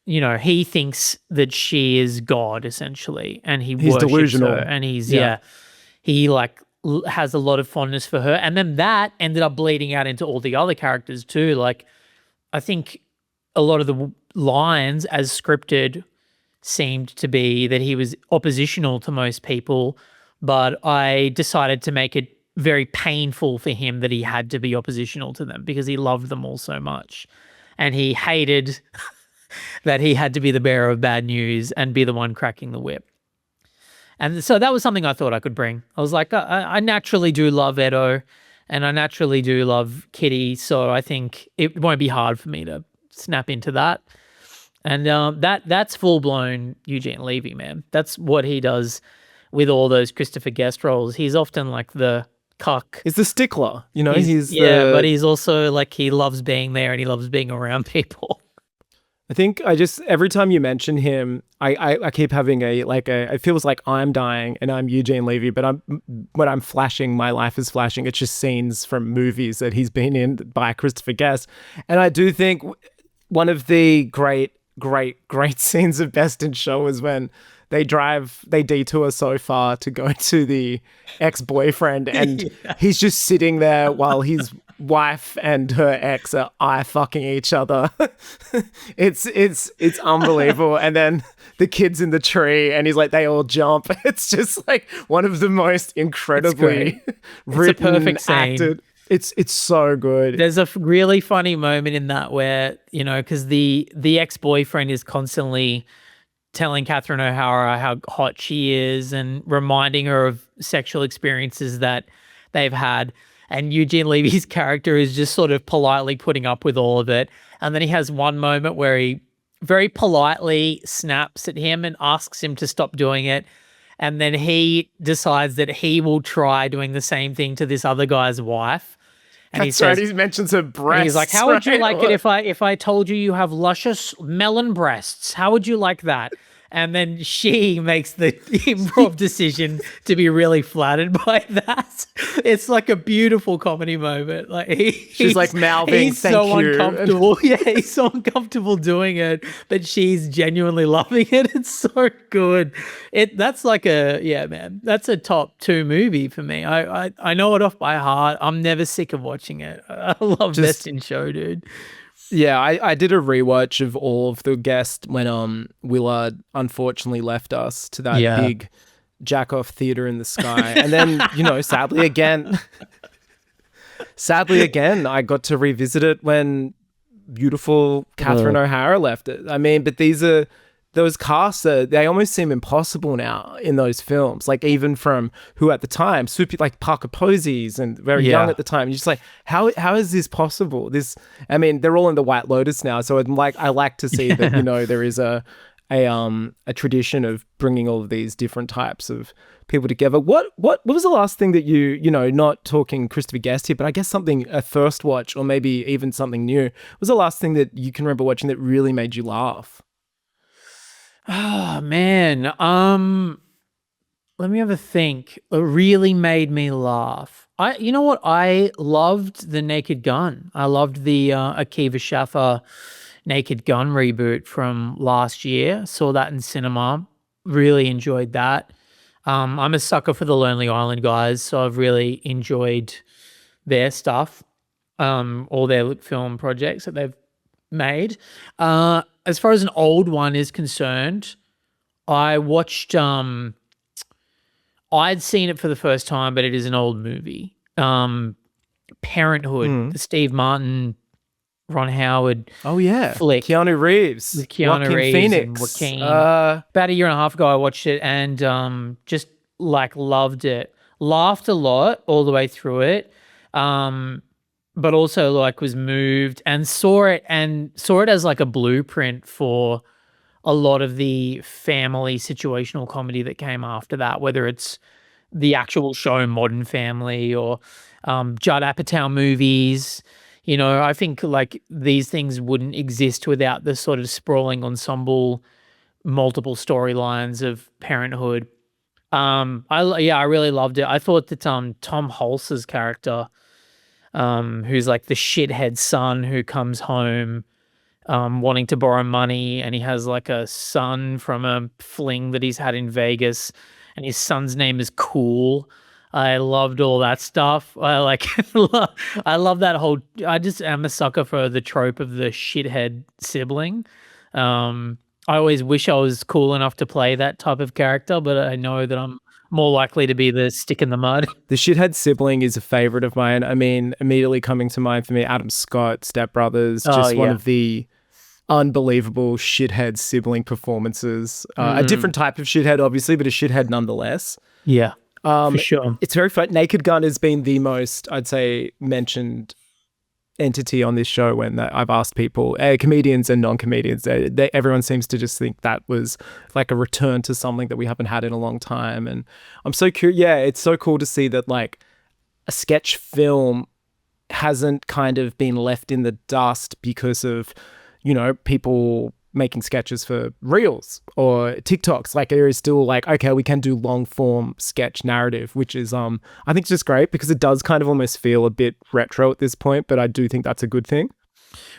S2: he thinks that she is God, essentially. And he's worships
S1: delusional.
S2: her. And he like has a lot of fondness for her. And then that ended up bleeding out into all the other characters too. Like, I think a lot of the lines as scripted seemed to be that he was oppositional to most people, but I decided to make it very painful for him that he had to be oppositional to them, because he loved them all so much. And he hated that he had to be the bearer of bad news and be the one cracking the whip. And so that was something I thought I could bring. I was like, I naturally do love Edo, and I naturally do love Kitty, so I think it won't be hard for me to snap into that. And that's full-blown Eugene Levy, man. That's what he does with all those Christopher Guest roles. He's often like the cuck.
S1: He's the stickler, but
S2: he's also like, he loves being there and he loves being around people.
S1: I think every time you mention him, I keep having it feels like I'm dying and I'm Eugene Levy, but when I'm flashing, my life is flashing. It's just scenes from movies that he's been in by Christopher Guest. And I do think one of the great scenes of Best in Show is when they detour so far to go to the ex-boyfriend, and he's just sitting there while his wife and her ex are eye-fucking each other. It's unbelievable. And then the kids in the tree, and he's like, they all jump. It's just like one of the most incredibly written,
S2: it's a perfect
S1: acted. It's so good.
S2: There's a really funny moment in that where, because the ex-boyfriend is constantly telling Catherine O'Hara how hot she is and reminding her of sexual experiences that they've had. And Eugene Levy's character is just sort of politely putting up with all of it. And then he has one moment where he very politely snaps at him and asks him to stop doing it. And then he decides that he will try doing the same thing to this other guy's wife. And
S1: That's right. He mentions her breasts.
S2: He's like, how would you like it if I told you you have luscious melon breasts? How would you like that? And then she makes the improv decision to be really flattered by that. It's like a beautiful comedy moment. Like
S1: she's like mouthing,
S2: he's
S1: "Thank
S2: so
S1: you."
S2: uncomfortable. Yeah, he's so uncomfortable doing it, but she's genuinely loving it. It's so good. That's like man. That's a top 2 movie for me. I know it off by heart. I'm never sick of watching it. I love Best in Show, dude.
S1: Yeah, I did a rewatch of all of the guests when Willard unfortunately left us to that big jack-off theater in the sky. And then, sadly again, I got to revisit it when beautiful Catherine O'Hara left it. I mean, but those casts, they almost seem impossible now in those films. Like even from who at the time, super like Parker Posey's and very young at the time. You're just like, how is this possible? They're all in the White Lotus now, so I like to see that there is a tradition of bringing all of these different types of people together. What was the last thing that not talking Christopher Guest here, but I guess a first watch or maybe even something new, was the last thing that you can remember watching that really made you laugh?
S2: Oh man, let me have a think. It really made me laugh. I loved The Naked Gun. I loved the Akiva Schaffer Naked Gun reboot from last year. Saw that in cinema. Really enjoyed that. I'm a sucker for the Lonely Island guys, so I've really enjoyed their stuff, all their film projects that they've made. As far as an old one is concerned, I watched I'd seen it for the first time, but it is an old movie. Parenthood, the Steve Martin, Ron Howard flick.
S1: Keanu Reeves.
S2: With Keanu Reeves
S1: Phoenix.
S2: And Joaquin. About a year and a half ago I watched it and just loved it. Laughed a lot all the way through it. But also was moved and saw it as like a blueprint for a lot of the family situational comedy that came after that, whether it's the actual show Modern Family or Judd Apatow movies. I think these things wouldn't exist without the sort of sprawling ensemble, multiple storylines of Parenthood. I really loved it. I thought that Tom Hulce's character, who's like the shithead son who comes home wanting to borrow money, and he has like a son from a fling that he's had in Vegas, and his son's name is Cool. I loved all that stuff. I love that whole. I just am a sucker for the trope of the shithead sibling. I always wish I was cool enough to play that type of character, but I know that I'm more likely to be the stick in the mud.
S1: The shithead sibling is a favorite of mine. I mean, immediately coming to mind for me, Adam Scott, Step Brothers, one of the unbelievable shithead sibling performances. A different type of shithead, obviously, but a shithead nonetheless.
S2: Yeah, for sure.
S1: It's very fun. Naked Gun has been the most, I'd say, mentioned entity on this show when I've asked people, comedians and non-comedians, everyone seems to just think that was like a return to something that we haven't had in a long time. And I'm so curious. Yeah, it's so cool to see that like a sketch film hasn't kind of been left in the dust because of, people making sketches for Reels or TikToks. Like there is still like, okay, we can do long form sketch narrative, which is I think just great because it does kind of almost feel a bit retro at this point, but I do think that's a good thing.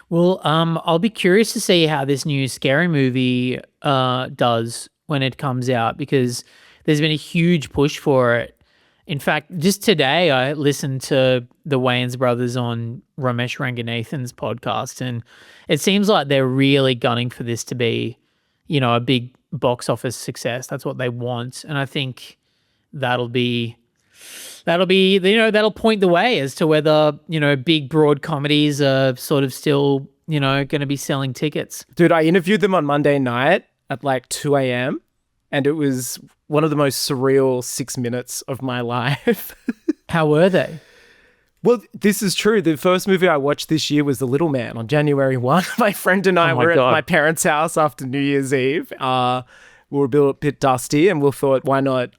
S2: Well, I'll be curious to see how this new Scary Movie does when it comes out, because there's been a huge push for it. In fact, just today I listened to the Wayans brothers on Ramesh Ranganathan's podcast, and it seems like they're really gunning for this to be, a big box office success. That's what they want, and I think that'll point the way as to whether, big broad comedies are sort of still, going to be selling tickets.
S1: Dude, I interviewed them on Monday night at like 2 a.m. and it was one of the most surreal 6 minutes of my life.
S2: How were they?
S1: Well, this is true. The first movie I watched this year was The Little Man on January 1. My friend and I were at my parents' house after New Year's Eve. We were a bit dusty and we thought, why not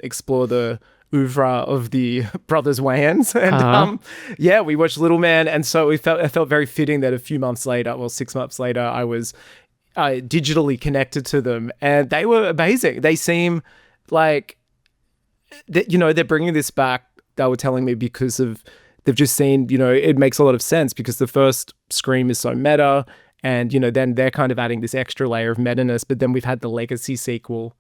S1: explore the oeuvre of the brothers Wayans? And we watched Little Man. And so it felt very fitting that a few months later, 6 months later, I was digitally connected to them, and they were amazing. They seem like, they're bringing this back, they were telling me, because of, they've just seen, it makes a lot of sense because the first Scream is so meta, and, then they're kind of adding this extra layer of meta-ness, but then we've had the Legacy sequel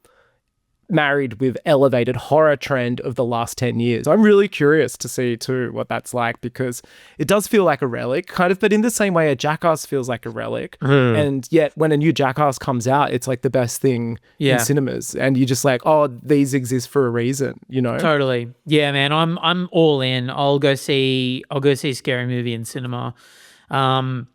S1: married with elevated horror trend of the last 10 years. I'm really curious to see too what that's like, because it does feel like a relic, kind of, but in the same way a Jackass feels like a relic. And yet when a new Jackass comes out, it's like the best thing in cinemas, and you're just like, oh, these exist for a reason,
S2: Totally. Yeah, man, I'm all in. I'll go see a scary movie in cinema. I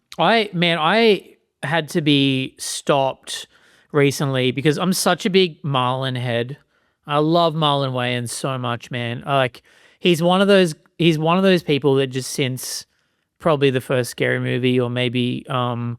S2: had to be stopped recently because I'm such a big Marlon head. I love Marlon Wayans so much, man. Like, he's one of those people that just, since probably the first Scary Movie, or maybe Don't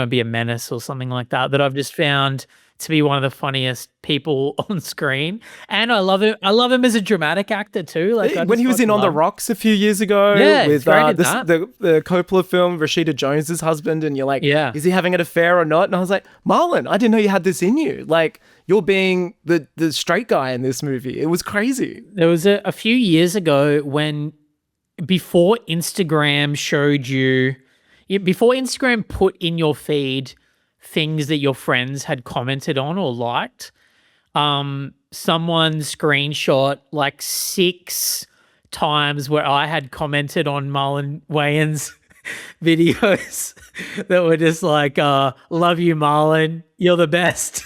S2: Be a Menace or something like that I've just found to be one of the funniest people on screen. And I love him as a dramatic actor too. Like,
S1: when he was in On the Rocks a few years ago, with the Coppola film, Rashida Jones's husband, and you're like, is he having an affair or not? And I was like, Marlon, I didn't know you had this in you. Like, you're being the straight guy in this movie. It was crazy.
S2: There was a few years ago when, before Instagram put in your feed things that your friends had commented on or liked, someone screenshot like 6 times where I had commented on Marlon Wayans videos that were just like, love you, Marlon, you're the best.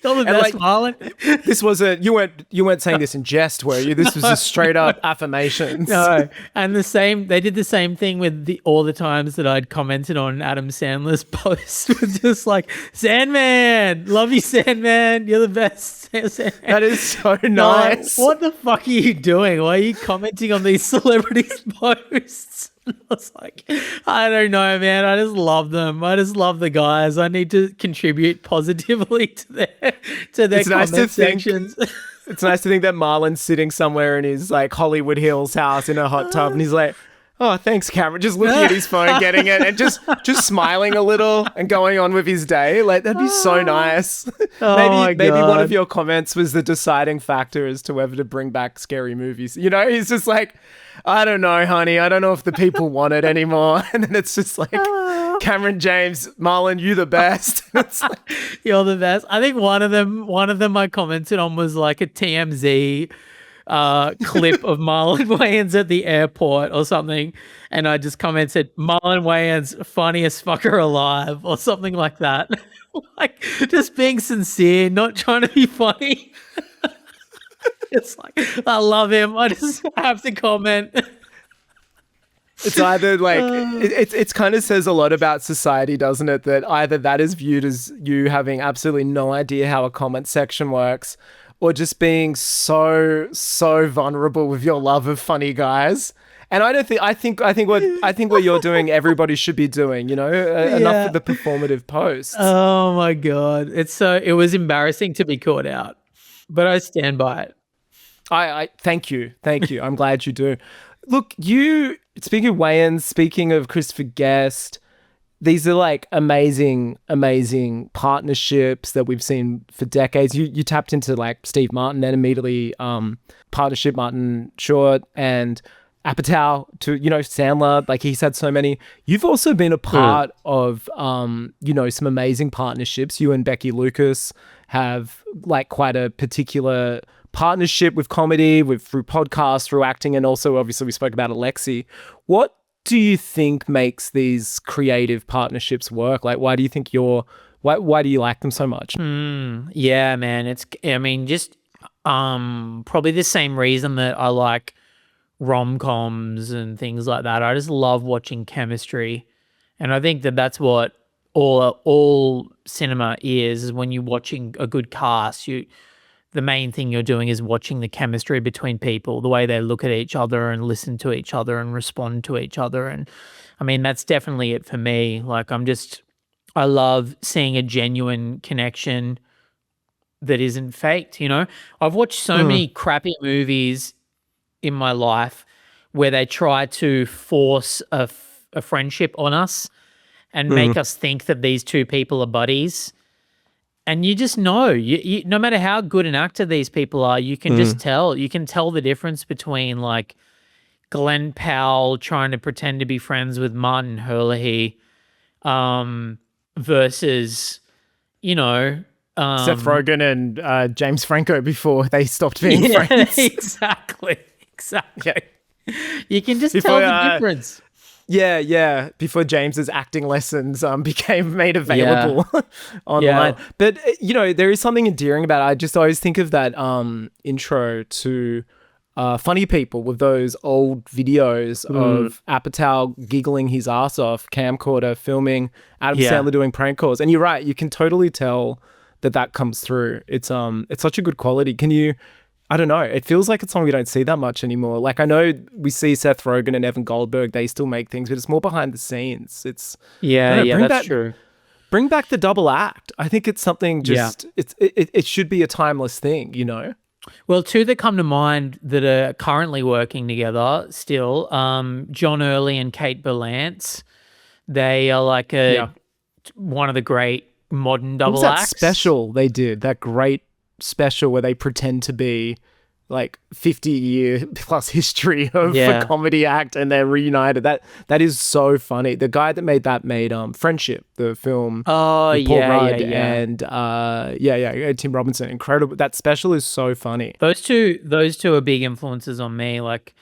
S2: You're the best, Marlon.
S1: This wasn't, you weren't saying this in jest, were you? This was just straight up affirmations.
S2: No, and they did the same thing with all the times that I'd commented on Adam Sandler's post. With just like, Sandman, love you, Sandman, you're the best. Sandman.
S1: That is so nice.
S2: Like, what the fuck are you doing? Why are you commenting on these celebrities' posts? I was like, I don't know, man. I just love them. I just love the guys. I need to contribute positively to their comment sections.
S1: It's nice to think that Marlon's sitting somewhere in his like Hollywood Hills house in a hot tub, and he's like, oh, thanks, Cameron. Just looking at his phone, getting it, and just smiling a little and going on with his day. Like, that'd be so nice. Maybe one of your comments was the deciding factor as to whether to bring back scary movies. He's just like, I don't know, honey. I don't know if the people want it anymore. And then it's just like, Cameron James, Marlon, you the best. It's like,
S2: you're the best. I think one of them I commented on was like a TMZ clip of Marlon Wayans at the airport or something, and I just commented, Marlon Wayans, funniest fucker alive, or something like that. Like, just being sincere, not trying to be funny. It's like, I love him, I just have to comment.
S1: It's either like, it's kind of says a lot about society, doesn't it? That either that is viewed as you having absolutely no idea how a comment section works, or just being so vulnerable with your love of funny guys. And I think what you're doing, everybody should be doing, enough of the performative posts.
S2: Oh my God. It was embarrassing to be caught out, but I stand by it.
S1: I thank you. I'm glad you do. Look, speaking of Wayans, speaking of Christopher Guest, these are like amazing partnerships that we've seen for decades. You tapped into like Steve Martin, then immediately partnership Martin Short and Apatow to, Sandler. Like, he's had so many. You've also been a part of, some amazing partnerships. You and Becky Lucas have like quite a particular partnership with comedy, through podcasts, through acting, and also obviously we spoke about Alexi. What do you think makes these creative partnerships work? Like, why do you think why do you like them so much?
S2: Yeah, man. Just probably the same reason that I like rom-coms and things like that. I just love watching chemistry. And I think that's what all cinema is when you're watching a good cast. The main thing you're doing is watching the chemistry between people, the way they look at each other and listen to each other and respond to each other. And that's definitely it for me. Like, I love seeing a genuine connection that isn't faked, I've watched so many crappy movies in my life where they try to force a friendship on us. and make us think that these two people are buddies. And you just know, no matter how good an actor these people are, you can just tell. You can tell the difference between like Glenn Powell trying to pretend to be friends with Martin Herlihy versus,
S1: Seth Rogen and James Franco before they stopped being friends.
S2: Exactly.
S1: Yeah.
S2: You can just tell the difference.
S1: Yeah. Before James's acting lessons became made available online.
S2: Yeah.
S1: But, there is something endearing about it. I just always think of that intro to Funny People with those old videos of Apatow giggling his ass off, camcorder filming Adam Sandler doing prank calls. And you're right, you can totally tell that comes through. It's such a good quality. Can you... I don't know. It feels like it's something we don't see that much anymore. Like, I know we see Seth Rogen and Evan Goldberg, they still make things, but it's more behind the scenes. It's
S2: that's true.
S1: Bring back the double act. I think it's something it should be a timeless thing,
S2: Well, two that come to mind that are currently working together still, John Early and Kate Berlance. They are like one of the great modern double acts.
S1: That special they did, that great special where they pretend to be like 50-year plus history of a comedy act and they're reunited. That is so funny. The guy that made Friendship, the film.
S2: Oh,
S1: with Paul Rudd
S2: and
S1: Tim Robinson. Incredible. That special is so funny.
S2: Those two are big influences on me, like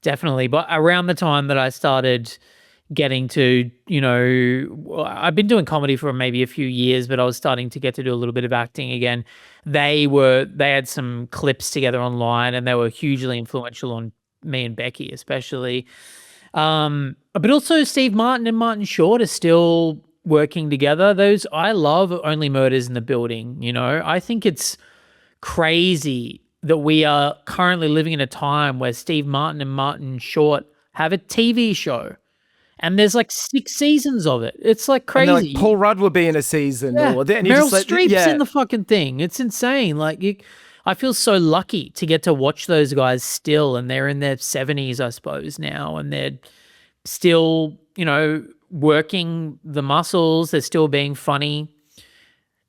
S2: definitely. But around the time that I started getting to, I've been doing comedy for maybe a few years, but I was starting to get to do a little bit of acting again. They had some clips together online and they were hugely influential on me and Becky, especially. But also Steve Martin and Martin Short are still working together. I love Only Murders in the Building. I think it's crazy that we are currently living in a time where Steve Martin and Martin Short have a TV show. And there's like 6 seasons of it. It's like crazy.
S1: And like Paul Rudd will be in a season.
S2: Yeah. Meryl Streep's
S1: in
S2: in the fucking thing. It's insane. Like I feel so lucky to get to watch those guys still. And they're in their 70s, I suppose, now. And they're still, working the muscles. They're still being funny.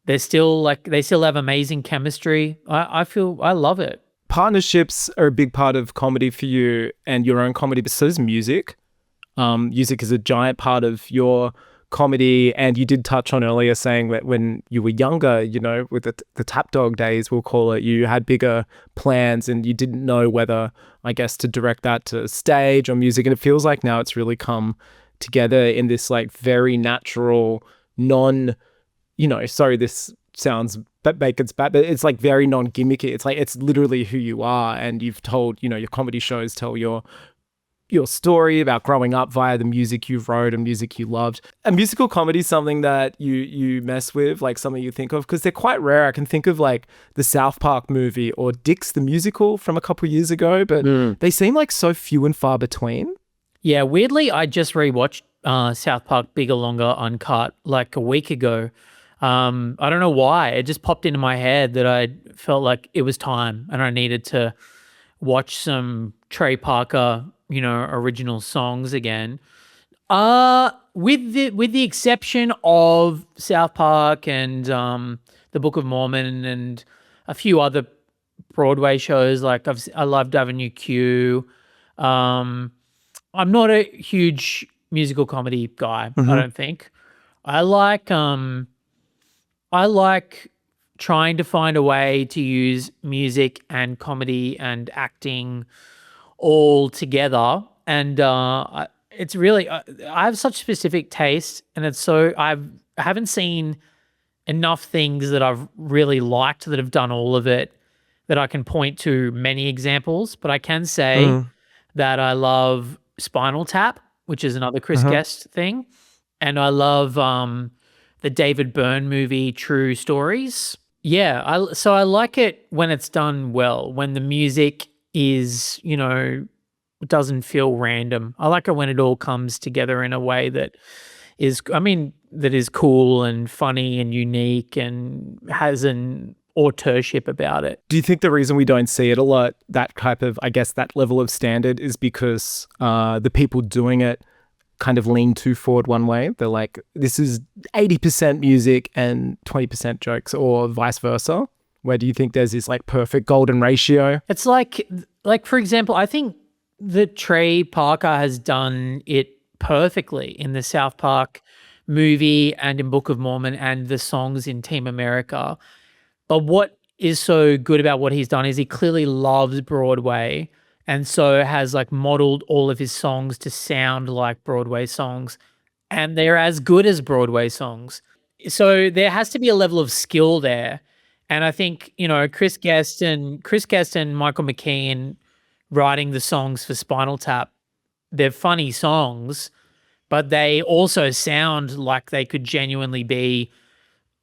S2: They still have amazing chemistry. I love it.
S1: Partnerships are a big part of comedy for you and your own comedy, but so is music. Music is a giant part of your comedy, and you did touch on earlier saying that when you were younger, with the Tap Dog days, we'll call it, you had bigger plans and you didn't know whether, I guess, to direct that to stage or music. And it feels like now it's really come together in this like very natural, sorry, this sounds bacon's bad, but it's like very non-gimmicky. It's like, it's literally who you are, and you've told, your comedy shows tell your story about growing up via the music you wrote and music you loved. A musical comedy is something that you mess with, like something you think of, because they're quite rare. I can think of like the South Park movie or Dix the musical from a couple years ago, but they seem like so few and far between.
S2: Yeah, weirdly, I just rewatched South Park Bigger, Longer, Uncut like a week ago. I don't know why. It just popped into my head that I felt like it was time and I needed to watch some Trey Parker original songs again. With the exception of South Park and the Book of Mormon and a few other Broadway shows, like I loved Avenue Q. I'm not a huge musical comedy guy. I don't think. I like trying to find a way to use music and comedy and acting all together, and it's really I have such specific taste, and it's so I haven't seen enough things that I've really liked that have done all of it that I can point to many examples, but I can say that I love Spinal Tap, which is another Chris Guest thing, and I love the David Byrne movie True Stories. Yeah, I like it when it's done well, when the music is, doesn't feel random. I like it when it all comes together in a way that is cool and funny and unique and has an auteurship about it.
S1: Do you think the reason we don't see it a lot, that type of, I guess, that level of standard, is because the people doing it kind of lean too forward one way. They're like, this is 80% music and 20% jokes, or vice versa? Where do you think there's this like perfect golden ratio?
S2: It's like for example, I think that Trey Parker has done it perfectly in the South Park movie and in Book of Mormon and the songs in Team America. But what is so good about what he's done is he clearly loves Broadway, and so has like modeled all of his songs to sound like Broadway songs, and they're as good as Broadway songs. So there has to be a level of skill there. And I think, Chris Guest and Michael McKean writing the songs for Spinal Tap, they're funny songs, but they also sound like they could genuinely be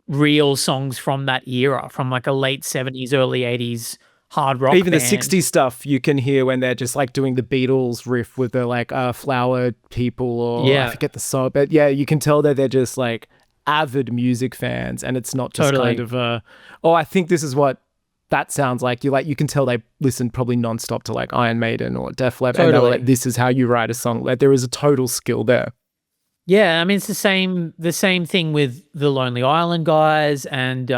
S2: real songs from that era, from like a late 70s, early 80s hard rock
S1: Even
S2: band.
S1: the 60s stuff you can hear when they're just like doing the Beatles riff with the like Flower People, or I forget the song, but yeah, you can tell that they're just like avid music fans, and it's not just kind of I think this is what that sounds like. You can tell they listened probably nonstop to like Iron Maiden or Def Leppard, and they were like, this is how you write a song. Like there is a total skill there.
S2: Yeah, I mean, it's the same thing with the Lonely Island guys and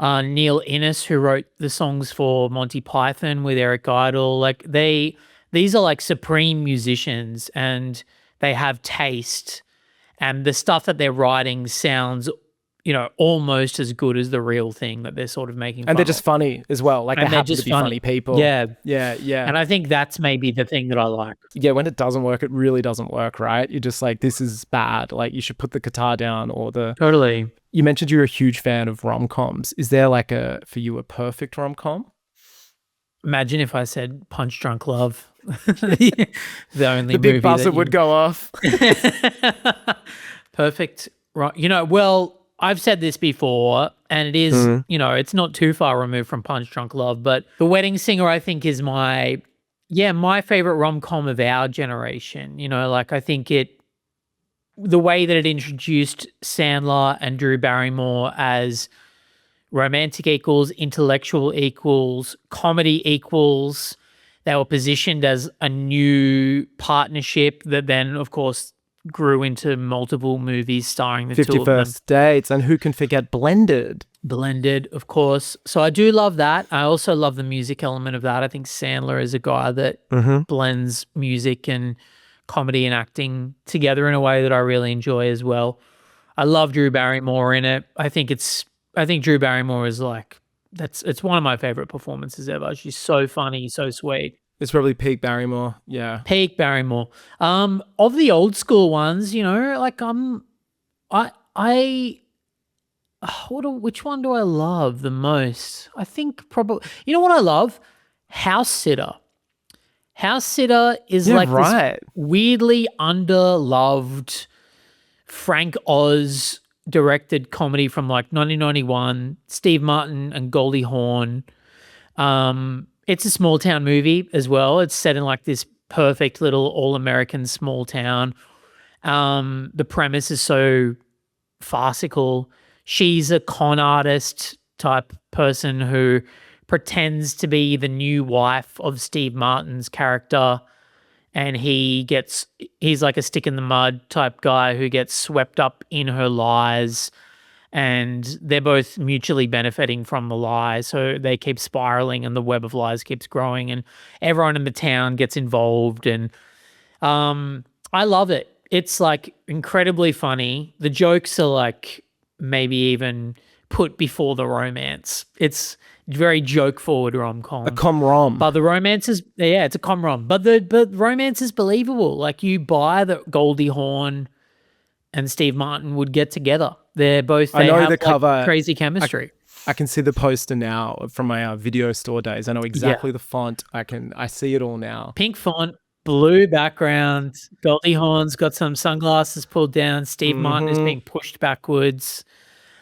S2: Neil Innes, who wrote the songs for Monty Python with Eric Idle. Like these are like supreme musicians, and they have taste, and the stuff that they're writing sounds, almost as good as the real thing that they're sort of making.
S1: And they're just funny as well. Like, they happen to be funny people.
S2: Yeah.
S1: Yeah.
S2: And I think that's maybe the thing that I like.
S1: Yeah, when it doesn't work, it really doesn't work, right? You're just like, this is bad. Like, you should put the guitar down, or the...
S2: Totally.
S1: You mentioned you're a huge fan of rom-coms. Is there like for you, a perfect rom-com?
S2: Imagine if I said Punch Drunk Love. The only
S1: the big
S2: movie
S1: buzzer would go off.
S2: Perfect. Well, I've said this before, and it is, it's not too far removed from Punch Drunk Love, but The Wedding Singer, I think, is my favorite rom-com of our generation. Like, I think the way that it introduced Sandler and Drew Barrymore as romantic equals, intellectual equals, comedy equals. They were positioned as a new partnership that then, of course, grew into multiple movies starring the
S1: 50
S2: two of them.
S1: First Dates, and who can forget Blended?
S2: Blended, of course. So I do love that. I also love the music element of that. I think Sandler is a guy that blends music and comedy and acting together in a way that I really enjoy as well. I love Drew Barrymore in it. I think Drew Barrymore is like, it's one of my favorite performances ever. She's so funny, so sweet.
S1: It's probably peak Barrymore. Yeah.
S2: Peak Barrymore. Of the old school ones, like which one do I love the most? I think probably, what I love? House Sitter. House Sitter is this weirdly underloved Frank Oz directed comedy from like 1991, Steve Martin and Goldie Hawn. It's a small town movie as well. It's set in like this perfect little all-American small town. The premise is so farcical. She's a con artist type person who pretends to be the new wife of Steve Martin's character, and he's like a stick in the mud type guy who gets swept up in her lies, and they're both mutually benefiting from the lies, so they keep spiraling and the web of lies keeps growing, and everyone in the town gets involved, and I love it. It's like incredibly funny. The jokes are like maybe even put before the romance. It's very joke-forward rom-com.
S1: A com-rom.
S2: But the romance is, it's a com-rom. But the romance is believable. Like, you buy that Goldie Hawn and Steve Martin would get together. They have the cover, like, crazy chemistry.
S1: I can see the poster now from my video store days. I know exactly the font. I see it all now.
S2: Pink font, blue background. Goldie Hawn's got some sunglasses pulled down. Steve Martin is being pushed backwards.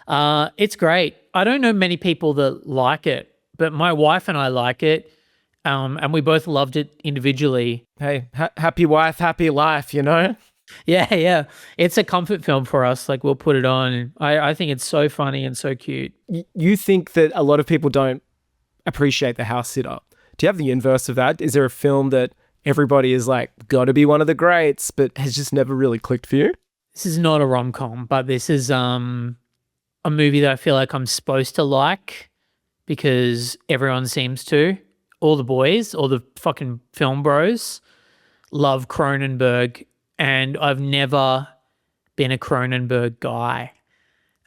S2: It's great. I don't know many people that like it, but my wife and I like it, and we both loved it individually.
S1: Hey, happy wife, happy life,
S2: Yeah. It's a comfort film for us. Like, we'll put it on. I think it's so funny and so cute.
S1: You think that a lot of people don't appreciate The House Sitter. Do you have the inverse of that? Is there a film that everybody is like, gotta be one of the greats, but has just never really clicked for you?
S2: This is not a rom-com, but this is a movie that I feel like I'm supposed to like because everyone seems to. All the boys, all the fucking film bros love Cronenberg, and I've never been a Cronenberg guy.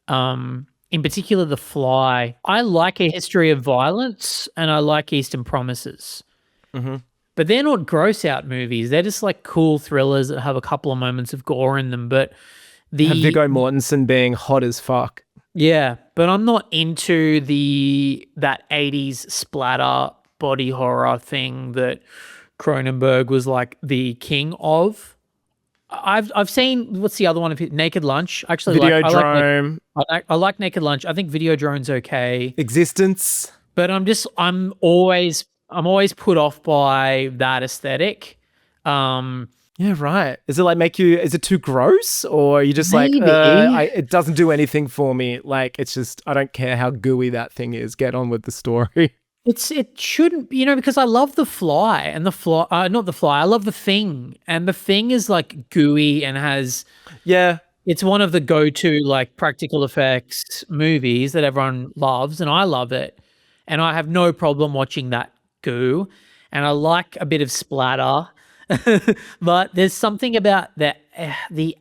S2: In particular, The Fly. I like A History of Violence and I like Eastern Promises.
S1: Mm-hmm.
S2: But they're not gross out movies. They're just like cool thrillers that have a couple of moments of gore in them. But
S1: Have Viggo Mortensen being hot as fuck.
S2: yeah, but I'm not into that 80s splatter body horror thing that Cronenberg was like the king of. I've seen, what's the other one of his, Naked Lunch. Actually,
S1: Videodrome.
S2: I like Naked Lunch. I think Videodrome's okay.
S1: Existence.
S2: But I'm always put off by that aesthetic.
S1: Yeah, right. Is it too gross, or are you just
S2: Maybe.
S1: it doesn't do anything for me? Like, it's just, I don't care how gooey that thing is. Get on with the story.
S2: It shouldn't, because I love The Fly and not The Fly. I love The Thing, and The Thing is like gooey and has,
S1: Yeah.
S2: it's one of the go-to like practical effects movies that everyone loves, and I love it, and I have no problem watching that goo, and I like a bit of splatter, but there's something about the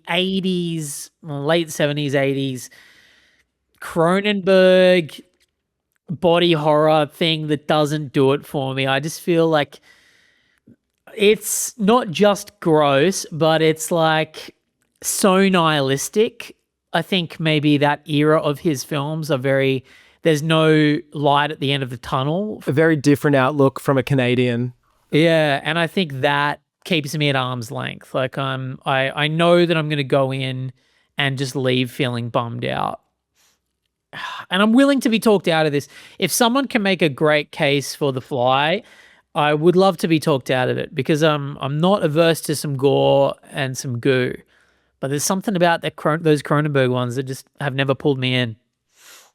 S2: 80s, late 70s, 80s Cronenberg body horror thing that doesn't do it for me. I just feel like it's not just gross, but it's like so nihilistic. I think maybe that era of his films are there's no light at the end of the tunnel.
S1: A very different outlook from a Canadian.
S2: Yeah, and I think that keeps me at arm's length. Like I know that I'm going to go in and just leave feeling bummed out. And I'm willing to be talked out of this. If someone can make a great case for The Fly, I would love to be talked out of it because I'm not averse to some gore and some goo. But there's something about those Cronenberg ones that just have never pulled me in.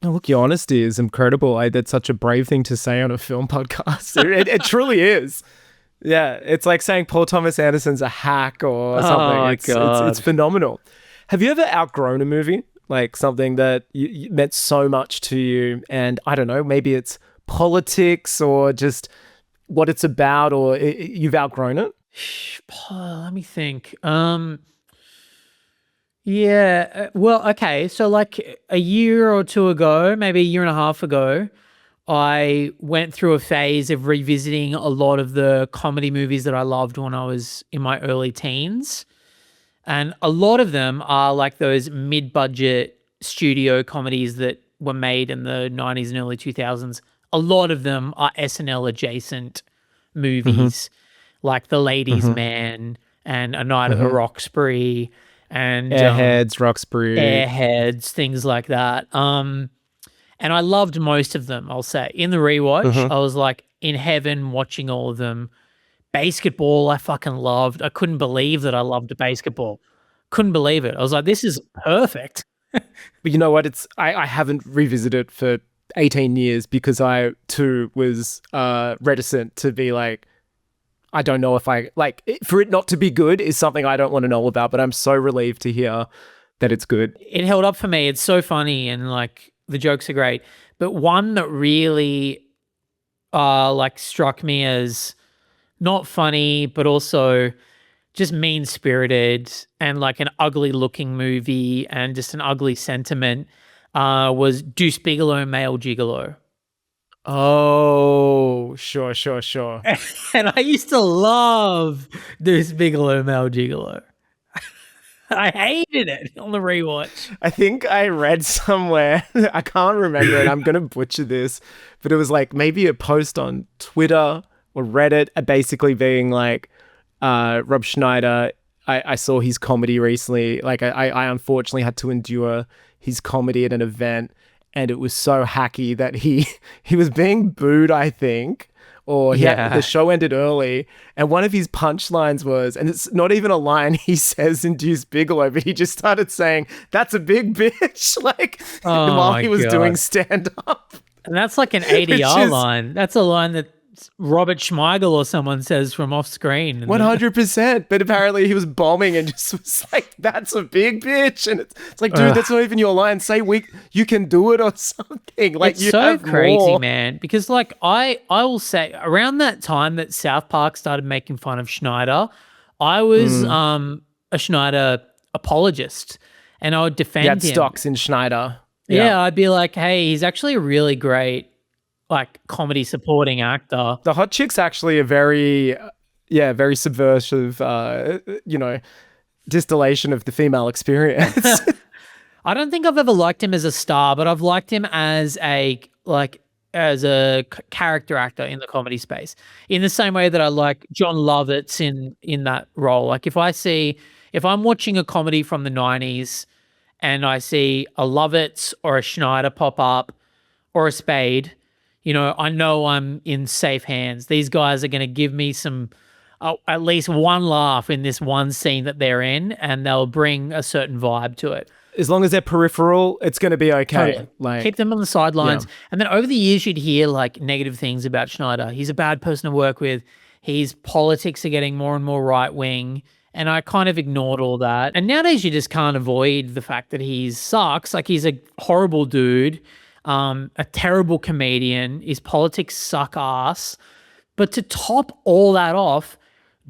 S1: Oh, look, your honesty is incredible. That's such a brave thing to say on a film podcast. It truly is. Yeah, it's like saying Paul Thomas Anderson's a hack or something.
S2: Oh my God.
S1: It's phenomenal. Have you ever outgrown a movie? Like something that meant so much to you, and I don't know, maybe it's politics or just what it's about, or you've outgrown it?
S2: Let me think. Yeah, well, okay. So like a year or two ago, maybe a year and a half ago, I went through a phase of revisiting a lot of the comedy movies that I loved when I was in my early teens. And a lot of them are like those mid-budget studio comedies that were made in the 90s and early 2000s. A lot of them are SNL adjacent movies, like The Ladies' Man and A Night at the Roxbury and
S1: Airheads, Roxbury.
S2: Airheads, things like that. And I loved most of them, I'll say. In the rewatch, I was like in heaven watching all of them. Basketball, I fucking loved. I couldn't believe that I loved basketball. Couldn't believe it. I was like, this is perfect.
S1: But you know what? I haven't revisited for 18 years because I too was reticent to be like, I don't know if for it not to be good is something I don't want to know about, but I'm so relieved to hear that it's good.
S2: It held up for me. It's so funny and like the jokes are great. But one that really like struck me as not funny, but also just mean-spirited and like an ugly-looking movie and just an ugly sentiment was Deuce Bigelow, Male Gigolo.
S1: Oh, sure.
S2: And I used to love Deuce Bigelow, Male Gigolo. I hated it on the rewatch.
S1: I think I read somewhere, I can't remember it, I'm going to butcher this, but it was like maybe a post on Twitter or Reddit, basically being like, Rob Schneider, I saw his comedy recently. Like I unfortunately had to endure his comedy at an event, and it was so hacky that he was being booed, I think, or the show ended early. And one of his punchlines was, and it's not even a line he says in Deuce Bigelow, but he just started saying, "That's a big bitch," while he was doing stand up.
S2: And that's like an ADR line. That's a line that Robert Schmeigel or someone says from off screen.
S1: 100%. But apparently he was bombing and just was like, that's a big bitch. And it's like, dude, that's not even your line. Say you can do it or something. Like,
S2: it's so crazy, man. Because like I will say around that time that South Park started making fun of Schneider, I was a Schneider apologist and I would defend him.
S1: Stocks in Schneider.
S2: Yeah, I'd be like, hey, he's actually a really great like comedy supporting actor.
S1: The hot chick's actually a very subversive, distillation of the female experience.
S2: I don't think I've ever liked him as a star, but I've liked him as a character actor in the comedy space. In the same way that I like John Lovitz in that role. Like if I'm watching a comedy from the 90s and I see a Lovitz or a Schneider pop up or a Spade, I know I'm in safe hands. These guys are going to give me some, at least one laugh in this one scene that they're in, and they'll bring a certain vibe to it.
S1: As long as they're peripheral, it's going to be okay.
S2: Totally. Like, keep them on the sidelines. Yeah. And then over the years, you'd hear like negative things about Schneider. He's a bad person to work with. His politics are getting more and more right wing. And I kind of ignored all that. And nowadays, you just can't avoid the fact that he sucks. Like he's a horrible dude. A terrible comedian. His politics suck ass. But to top all that off,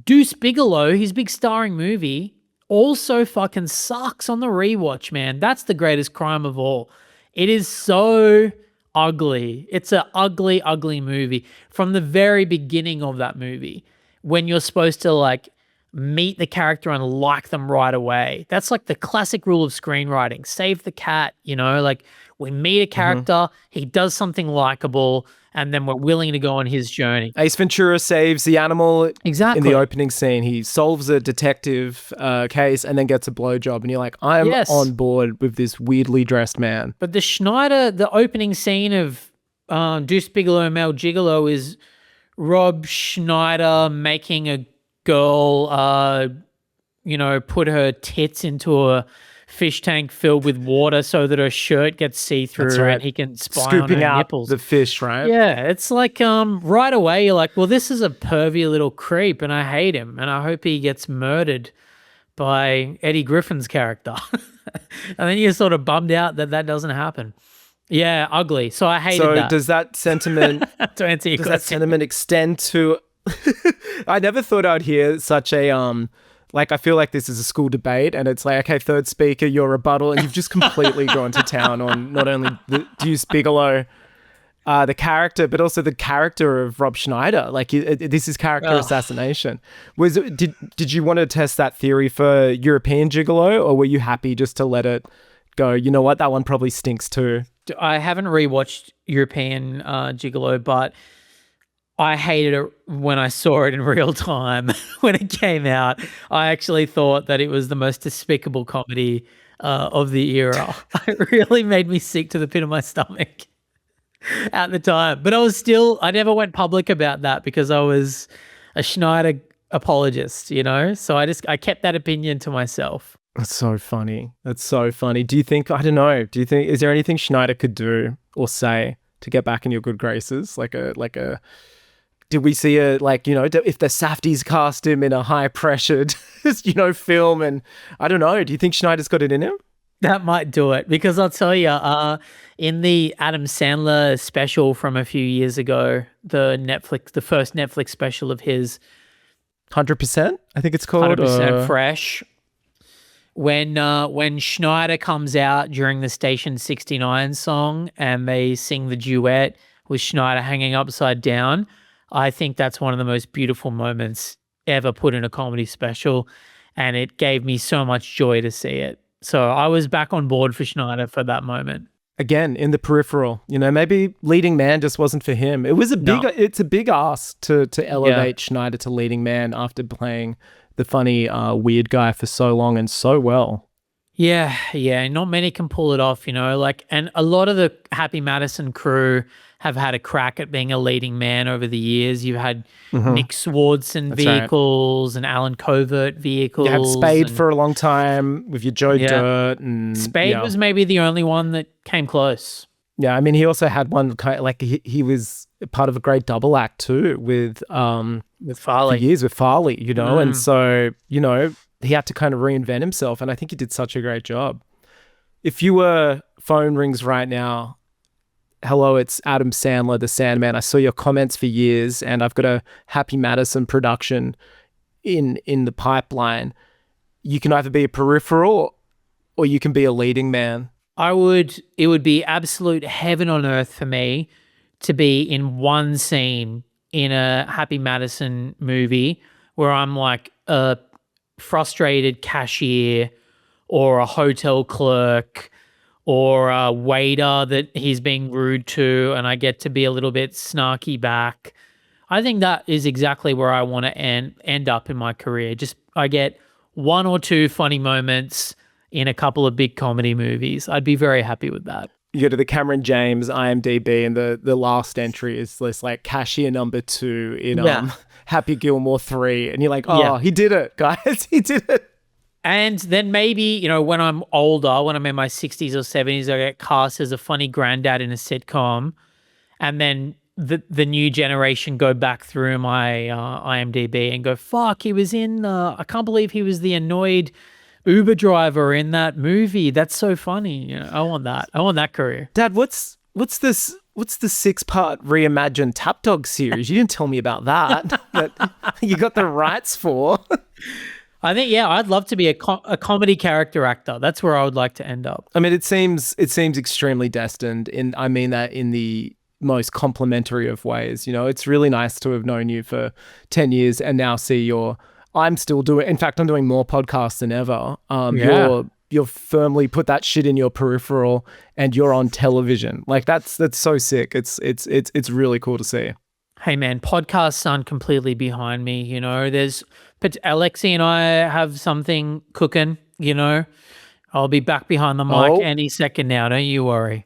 S2: Deuce Bigalow, his big starring movie, also fucking sucks on the rewatch, man. That's the greatest crime of all. It is so ugly. It's an ugly, ugly movie. From the very beginning of that movie, when you're supposed to like meet the character and like them right away. That's like the classic rule of screenwriting. Save the cat, like we meet a character, he does something likable, and then we're willing to go on his journey.
S1: Ace Ventura saves the animal
S2: exactly
S1: in the opening scene. He solves a detective case and then gets a blowjob, and you're like, I'm on board with this weirdly dressed man.
S2: But the opening scene of Deuce Bigalow and Mel Gigolo is Rob Schneider making a girl, put her tits into a fish tank filled with water so that her shirt gets see-through and he can spy
S1: Scooping
S2: on her
S1: out
S2: nipples.
S1: The fish, right?
S2: Yeah, it's like right away you're like, well, this is a pervy little creep and I hate him and I hope he gets murdered by Eddie Griffin's character. And then you're sort of bummed out that doesn't happen. Yeah, ugly. So I hated that.
S1: So does that sentiment
S2: to answer your question,
S1: that sentiment extend to I never thought I'd hear such a I feel like this is a school debate and it's like, okay, third speaker, your rebuttal, and you've just completely gone to town on not only the Deuce Bigalow, the character, but also the character of Rob Schneider. Like this is character assassination. Did you want to test that theory for European Gigolo, or were you happy just to let it go? You know what? That one probably stinks too.
S2: I haven't rewatched European Gigolo, but I hated it when I saw it in real time when it came out. I actually thought that it was the most despicable comedy of the era. It really made me sick to the pit of my stomach at the time. But I never went public about that because I was a Schneider apologist, So I kept that opinion to myself.
S1: That's so funny. Do you think, is there anything Schneider could do or say to get back in your good graces? Did we see if the Safdies cast him in a high-pressured, film, and I don't know, do you think Schneider's got it in him?
S2: That might do it, because I'll tell you, in the Adam Sandler special from a few years ago, the first Netflix special of his,
S1: 100%, I think it's called.
S2: 100% Fresh. When Schneider comes out during the Station 69 song and they sing the duet with Schneider hanging upside down, I think that's one of the most beautiful moments ever put in a comedy special, and it gave me so much joy to see it. So I was back on board for Schneider for that moment.
S1: Again, in the peripheral, maybe leading man just wasn't for him. It's a big ask to elevate Schneider to leading man after playing the funny weird guy for so long and so well.
S2: Yeah, not many can pull it off, and a lot of the Happy Madison crew have had a crack at being a leading man over the years. You've had Nick Swardson vehicles and Alan Covert vehicles.
S1: You had Spade for a long time with your Joe Dirt. And
S2: Spade was maybe the only one that came close.
S1: Yeah, I mean, he also had one kind of, he was part of a great double act too with
S2: With
S1: for
S2: Farley.
S1: years with Farley, and so, he had to kind of reinvent himself, and I think he did such a great job. If you were phone rings right now, hello, it's Adam Sandler, the Sandman. I saw your comments for years, and I've got a Happy Madison production in the pipeline. You can either be a peripheral or you can be a leading man.
S2: It would be absolute heaven on earth for me to be in one scene in a Happy Madison movie where I'm like a frustrated cashier or a hotel clerk or a waiter that he's being rude to, and I get to be a little bit snarky back. I think that is exactly where I want to end up in my career. Just I get one or two funny moments in a couple of big comedy movies. I'd be very happy with that.
S1: You go to the Cameron James IMDb, and the last entry is this like cashier number 2 in Happy Gilmore 3, and you're like, he did it, guys, he did it.
S2: And then maybe, when I'm older, when I'm in my 60s or 70s, I get cast as a funny granddad in a sitcom, and then the new generation go back through my IMDb and go, fuck, he was in, I can't believe he was the annoyed Uber driver in that movie. That's so funny. I want that. I want that career.
S1: Dad, what's the 6-part reimagined Tap Dog series? You didn't tell me about that you got the rights for.
S2: I think, I'd love to be a comedy character actor. That's where I would like to end up.
S1: I mean, it seems extremely destined, and I mean that in the most complimentary of ways. It's really nice to have known you for 10 years and now see I'm doing more podcasts than ever. You're firmly put that shit in your peripheral and you're on television. Like that's so sick. It's really cool to see.
S2: Hey man, podcasts aren't completely behind me. There's Alexi and I have something cooking. I'll be back behind the mic any second now. Don't you worry.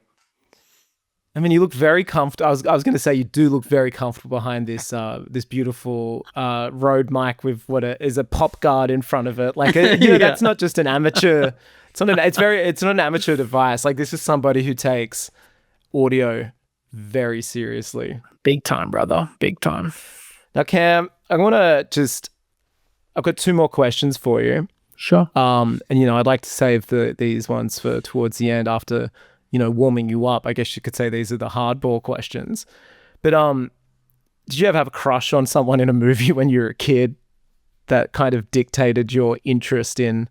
S1: I mean, you look very comfortable. I was going to say you do look very comfortable behind this this beautiful Rode mic with what is a pop guard in front of it. Like that's not just an amateur. It's not an amateur device. Like this is somebody who takes audio very seriously.
S2: Big time, brother. Big time.
S1: Now, Cam, I've got 2 more questions for you.
S2: Sure.
S1: And I'd like to save these ones for towards the end after warming you up. I guess you could say these are the hardball questions. But did you ever have a crush on someone in a movie when you were a kid that kind of dictated your interest in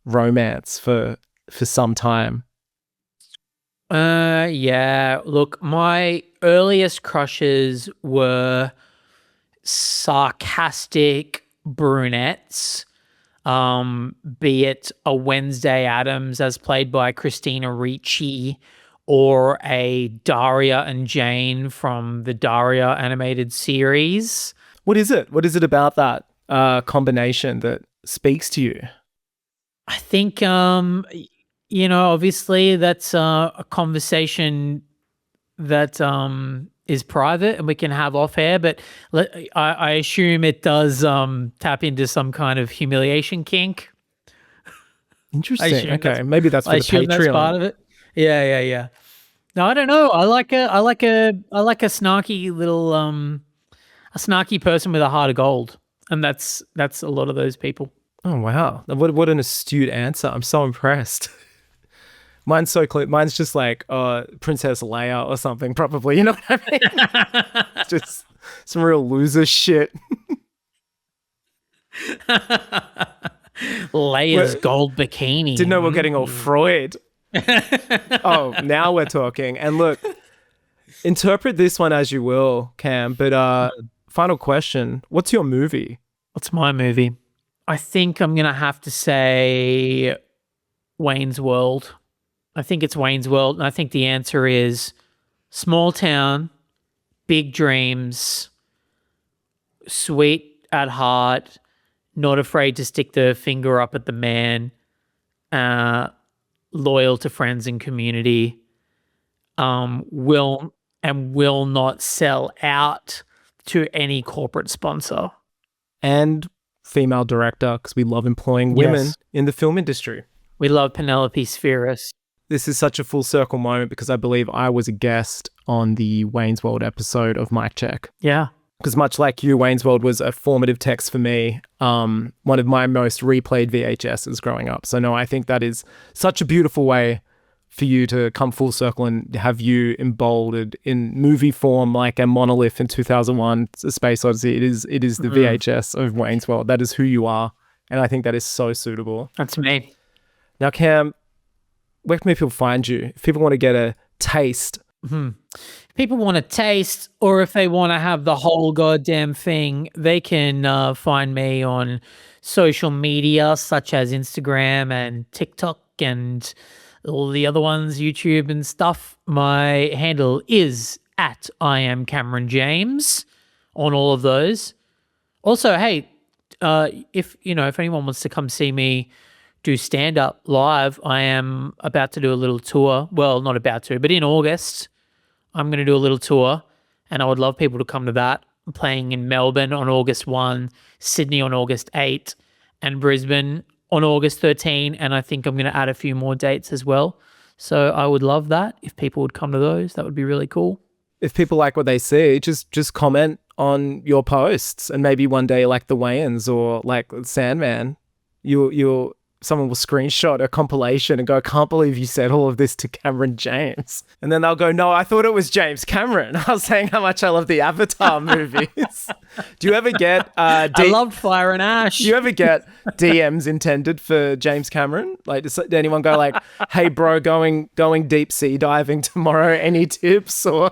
S1: romance for some time?
S2: Yeah. Look, my earliest crushes were sarcastic brunettes. Be it a Wednesday Addams as played by Christina Ricci or a Daria and Jane from the Daria animated series.
S1: What is it? What is it about that combination that speaks to you?
S2: I think, obviously that's a conversation that is private and we can have off air, but I assume it does tap into some kind of humiliation kink.
S1: Interesting. Okay, maybe that's for the Patreon.
S2: That's part of it. Yeah. No, I don't know. I like a snarky little a snarky person with a heart of gold, and that's a lot of those people.
S1: Oh wow! What an astute answer. I'm so impressed. Mine's so clear. Mine's just like Princess Leia or something, probably. You know what I mean? Just some real loser shit.
S2: Leia's gold bikini.
S1: Didn't know we're getting all Freud. Oh, now we're talking. And look, interpret this one as you will, Cam. But final question: what's your movie?
S2: What's my movie? I think I'm gonna have to say Wayne's World. I think it's Wayne's World, and I think the answer is small town, big dreams, sweet at heart, not afraid to stick the finger up at the man, loyal to friends and community, will not sell out to any corporate sponsor.
S1: And female director, because we love employing women in the film industry.
S2: We love Penelope Spheris.
S1: This is such a full circle moment because I believe I was a guest on the Wayne's World episode of Mic Check.
S2: Yeah.
S1: Because much like you, Wayne's World was a formative text for me, one of my most replayed VHSs growing up. So no, I think that is such a beautiful way for you to come full circle and have you emboldened in movie form like a monolith in 2001, A Space Odyssey. It is the VHS of Wayne's World. That is who you are. And I think that is so suitable.
S2: That's me.
S1: Now, Cam, where can people find you? If people want to get a taste.
S2: If people want to taste, or if they want to have the whole goddamn thing, they can find me on social media such as Instagram and TikTok and all the other ones, YouTube and stuff. My handle is at I am Cameron James on all of those. Also, hey, if anyone wants to come see me do stand-up live, I am about to do a little tour. Well, not about to, but in August, I'm going to do a little tour, and I would love people to come to that. I'm playing in Melbourne on August 1, Sydney on August 8, and Brisbane on August 13, and I think I'm going to add a few more dates as well. So I would love that. If people would come to those, that would be really cool.
S1: If people like what they see, just comment on your posts, and maybe one day, like the Wayans or like Sandman, someone will screenshot a compilation and go, I can't believe you said all of this to Cameron James. And then they'll go, no, I thought it was James Cameron. I was saying how much I love the Avatar movies. Do you ever get...
S2: I loved Fire and Ash.
S1: Do you ever get DMs intended for James Cameron? Like, does anyone go like, hey, bro, going deep sea diving tomorrow. Any tips? Or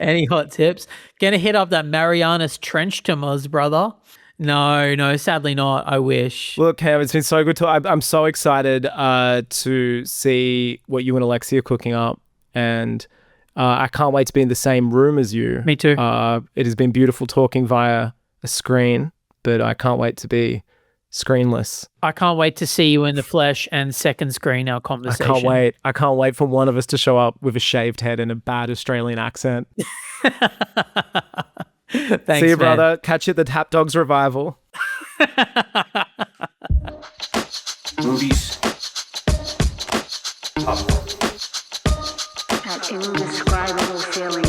S2: any hot tips? Gonna hit up that Marianas Trench to Moz, brother. No, sadly not. I wish.
S1: Look, Cam, it's been so good to... I'm so excited to see what you and Alexia are cooking up, and I can't wait to be in the same room as you.
S2: Me too.
S1: It has been beautiful talking via a screen, but I can't wait to be screenless.
S2: I can't wait to see you in the flesh and second screen our conversation.
S1: I can't wait for one of us to show up with a shaved head and a bad Australian accent.
S2: Thanks,
S1: see you,
S2: man.
S1: brother. Catch you at the Tap Dogs Revival.
S3: Movies. Popcorn.
S4: That indescribable feeling